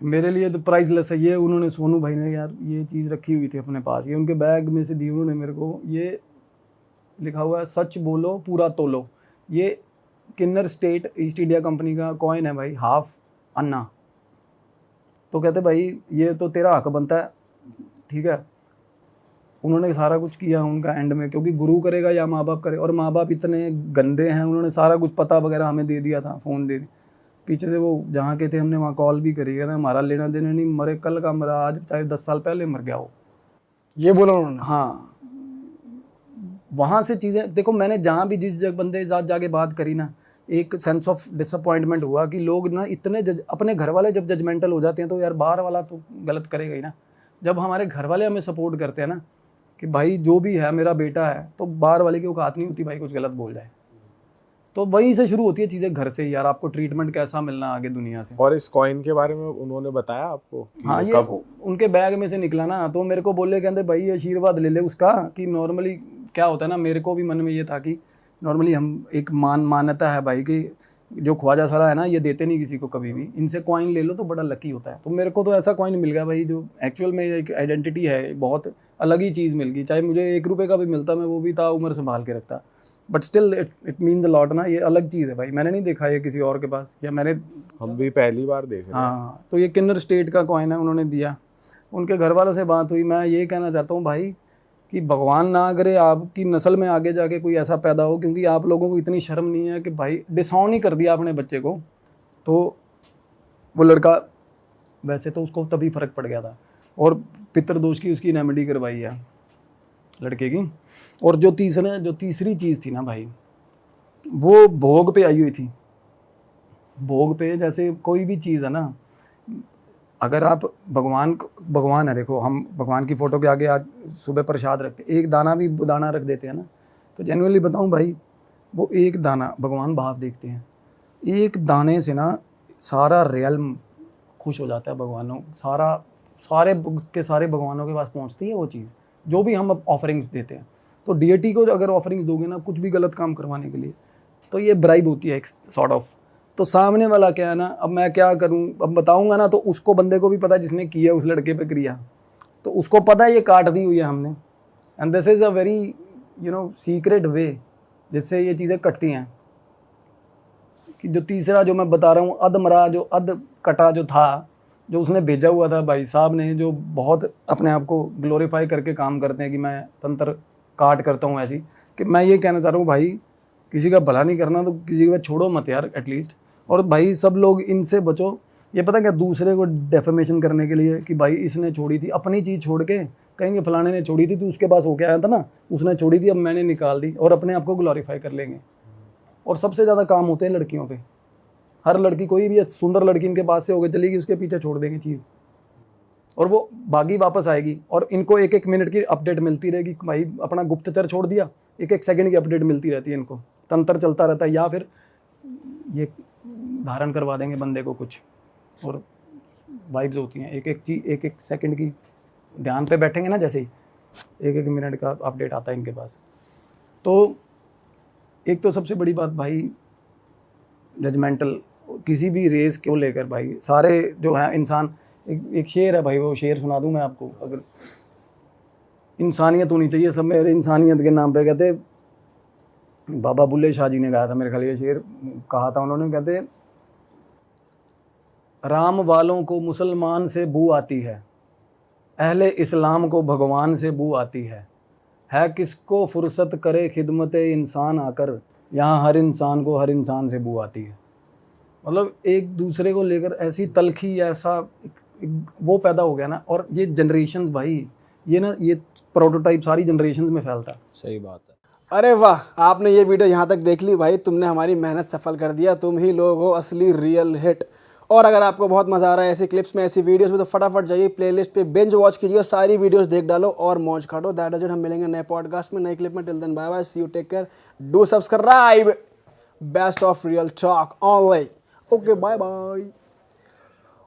मेरे लिए तो प्राइसलेस है ये, उन्होंने सोनू भाई ने यार ये चीज़ रखी हुई थी अपने पास, ये उनके बैग में से दी उन्होंने मेरे को। ये लिखा हुआ है सच बोलो पूरा तोलो, ये किन्नर स्टेट ईस्ट इंडिया कंपनी का कॉइन है भाई, हाफ अन्ना। तो कहते भाई ये तो तेरा हक बनता है, ठीक है। उन्होंने सारा कुछ किया उनका एंड में, क्योंकि गुरु करेगा या माँ बाप करे, और माँ बाप इतने गंदे हैं, उन्होंने सारा कुछ पता वगैरह हमें दे दिया था, फ़ोन दे पीछे से वो जहाँ के थे, हमने वहाँ कॉल भी करी, कहते हमारा लेना देना नहीं, मरे कल का मरा आज, चाहे 10 साल पहले मर गया हो, ये बोला उन्होंने? हाँ। वहाँ से चीज़ें देखो, मैंने जहाँ भी जिस जगह बंदे के साथ जाके बात करी ना, एक सेंस ऑफ डिसअपॉइंटमेंट हुआ कि लोग ना इतने अपने घर वाले जब जजमेंटल हो जाते हैं तो यार बाहर वाला तो गलत करेगा ही ना। जब हमारे घर वाले हमें सपोर्ट करते हैं ना कि भाई जो भी है मेरा बेटा है, तो बाहर वाले की औकात नहीं होती भाई कुछ गलत बोल जाए। तो वहीं से शुरू होती है चीज़ें, घर से यार, आपको ट्रीटमेंट कैसा मिलना आगे दुनिया से। और इस कॉइन के बारे में उन्होंने बताया आपको कि हाँ, ये उनके बैग में से निकला ना, तो मेरे को बोले, कहते भाई ये आशीर्वाद ले ले उसका, कि नॉर्मली क्या होता है ना, मेरे को भी मन में ये था कि नॉर्मली हम एक मान्यता है भाई कि जो ख्वाजा साला है ना, ये देते नहीं किसी को कभी भी, इनसे कॉइन ले लो तो बड़ा लकी होता है। तो मेरे को तो ऐसा कॉइन मिल गया भाई, जो एक्चुअल में एक आइडेंटिटी है, बहुत अलग ही चीज़ मिल गई। चाहे मुझे 1 रुपये का भी मिलता, मैं वो भी ताउम्र संभाल के रखता, but still it means a lot ना। ये अलग चीज़ है भाई, मैंने नहीं देखा ये किसी और के पास, या मैंने, हम भी पहली बार देख रहे हैं। हाँ। तो ये किन्नर स्टेट का कॉइन है, उन्होंने दिया। उनके घर वालों से बात हुई, मैं ये कहना चाहता हूँ भाई कि भगवान ना करे आपकी नस्ल में आगे जाके कोई ऐसा पैदा हो, क्योंकि आप लोगों को इतनी शर्म नहीं है कि भाई डिसऑन ही कर दिया अपने बच्चे को। तो वो लड़का, वैसे तो उसको तभी फ़र्क पड़ गया था, और पितृदोष की उसकी रेमेडी करवाई है लड़के की। और जो तीसरी चीज़ थी ना भाई, वो भोग पे आई हुई थी। भोग पे जैसे कोई भी चीज़ है ना, अगर आप भगवान है, देखो हम भगवान की फ़ोटो के आगे आज सुबह प्रसाद रखते, एक दाना भी दाना रख देते हैं ना, तो जेन्युइनली बताऊं भाई, वो एक दाना भगवान भाव देखते हैं, एक दाने से ना सारा रियल्म खुश हो जाता है। भगवानों सारे भगवानों के पास पहुंचती है वो चीज़, जो भी हम ऑफरिंग्स देते हैं। तो डीएटी को अगर ऑफरिंग्स दोगे ना कुछ भी गलत काम करवाने के लिए, तो ये ब्राइब होती है एक सॉर्ट ऑफ। तो सामने वाला क्या है ना, अब मैं क्या करूं, अब बताऊंगा ना, तो उसको बंदे को भी पता है जिसने किया उस लड़के पे क्रिया, तो उसको पता है ये काट दी हुई है हमने। And this is a very secret वे जिससे ये चीज़ें कटती हैं। कि जो तीसरा जो मैं बता रहा हूँ, अधमरा जो अध कटा जो था, जो उसने भेजा हुआ था भाई साहब ने, जो बहुत अपने आप को ग्लोरीफाई करके काम करते हैं कि मैं तंत्र काट करता हूँ, ऐसी कि मैं ये कहना चाह रहा हूँ भाई, किसी का भला नहीं करना तो किसी का छोड़ो मत यार एटलीस्ट। और भाई सब लोग इनसे बचो। ये पता क्या, दूसरे को डेफेमेशन करने के लिए कि भाई इसने छोड़ी थी, अपनी चीज़ छोड़ के कहेंगे फलाने ने छोड़ी थी, तो उसके पास होके आया था ना, उसने छोड़ी थी, अब मैंने निकाल दी, और अपने आप को ग्लोरीफाई कर लेंगे। और सबसे ज़्यादा काम होते हैं लड़कियों पे। हर लड़की, कोई भी सुंदर लड़की इनके पास से होकर चलेगी, उसके पीछे छोड़ देंगे चीज़, और वो भागी वापस आएगी। और इनको 1-1 मिनट की अपडेट मिलती रहेगी, भाई अपना गुप्तचर छोड़ दिया, 1-1 सेकंड की अपडेट मिलती रहती है इनको, तंत्र चलता रहता है। या फिर ये धारण करवा देंगे बंदे को कुछ, और वाइब्स होती हैं 1-1 चीज 1-1 सेकंड की, ध्यान पे बैठेंगे ना, जैसे ही 1-1 मिनट का अपडेट आता है इनके पास। तो एक तो सबसे बड़ी बात भाई, जजमेंटल किसी भी रेस को लेकर भाई, सारे जो है इंसान, एक शेर है भाई, वो शेर सुना दूं मैं आपको, अगर इंसानियत होनी चाहिए सब में, इंसानियत के नाम पे कहते, बाबा बुल्ले शाह जी ने गाया था मेरे ख्याल, ये शेर कहा था उन्होंने, कहते राम वालों को मुसलमान से बू आती है, अहले इस्लाम को भगवान से बू आती है किसको फुर्सत करे खिदमत इंसान आकर, यहाँ हर इंसान को हर इंसान से बू आती है। मतलब एक दूसरे को लेकर ऐसी तलखी, ऐसा वो पैदा हो गया ना। और ये जनरेशन भाई, ये ना ये प्रोटोटाइप सारी जनरेशन में फैलता है। सही बात है। अरे वाह, आपने ये वीडियो यहाँ तक देख ली भाई, तुमने हमारी मेहनत सफल कर दिया। तुम ही लोग हो असली रियल हिट। और अगर आपको बहुत मजा आ रहा है ऐसी क्लिप्स में, ऐसी वीडियोस में, तो फटाफट जाइए प्लेलिस्ट पे बिंज वॉच कीजिए और सारी वीडियोस देख डालो और मौज काटो। That is it. हम मिलेंगे नए पॉडकास्ट में, नई क्लिप में। Till then bye bye, see you, take care, do subscribe. Best of real talk only. Okay, bye bye.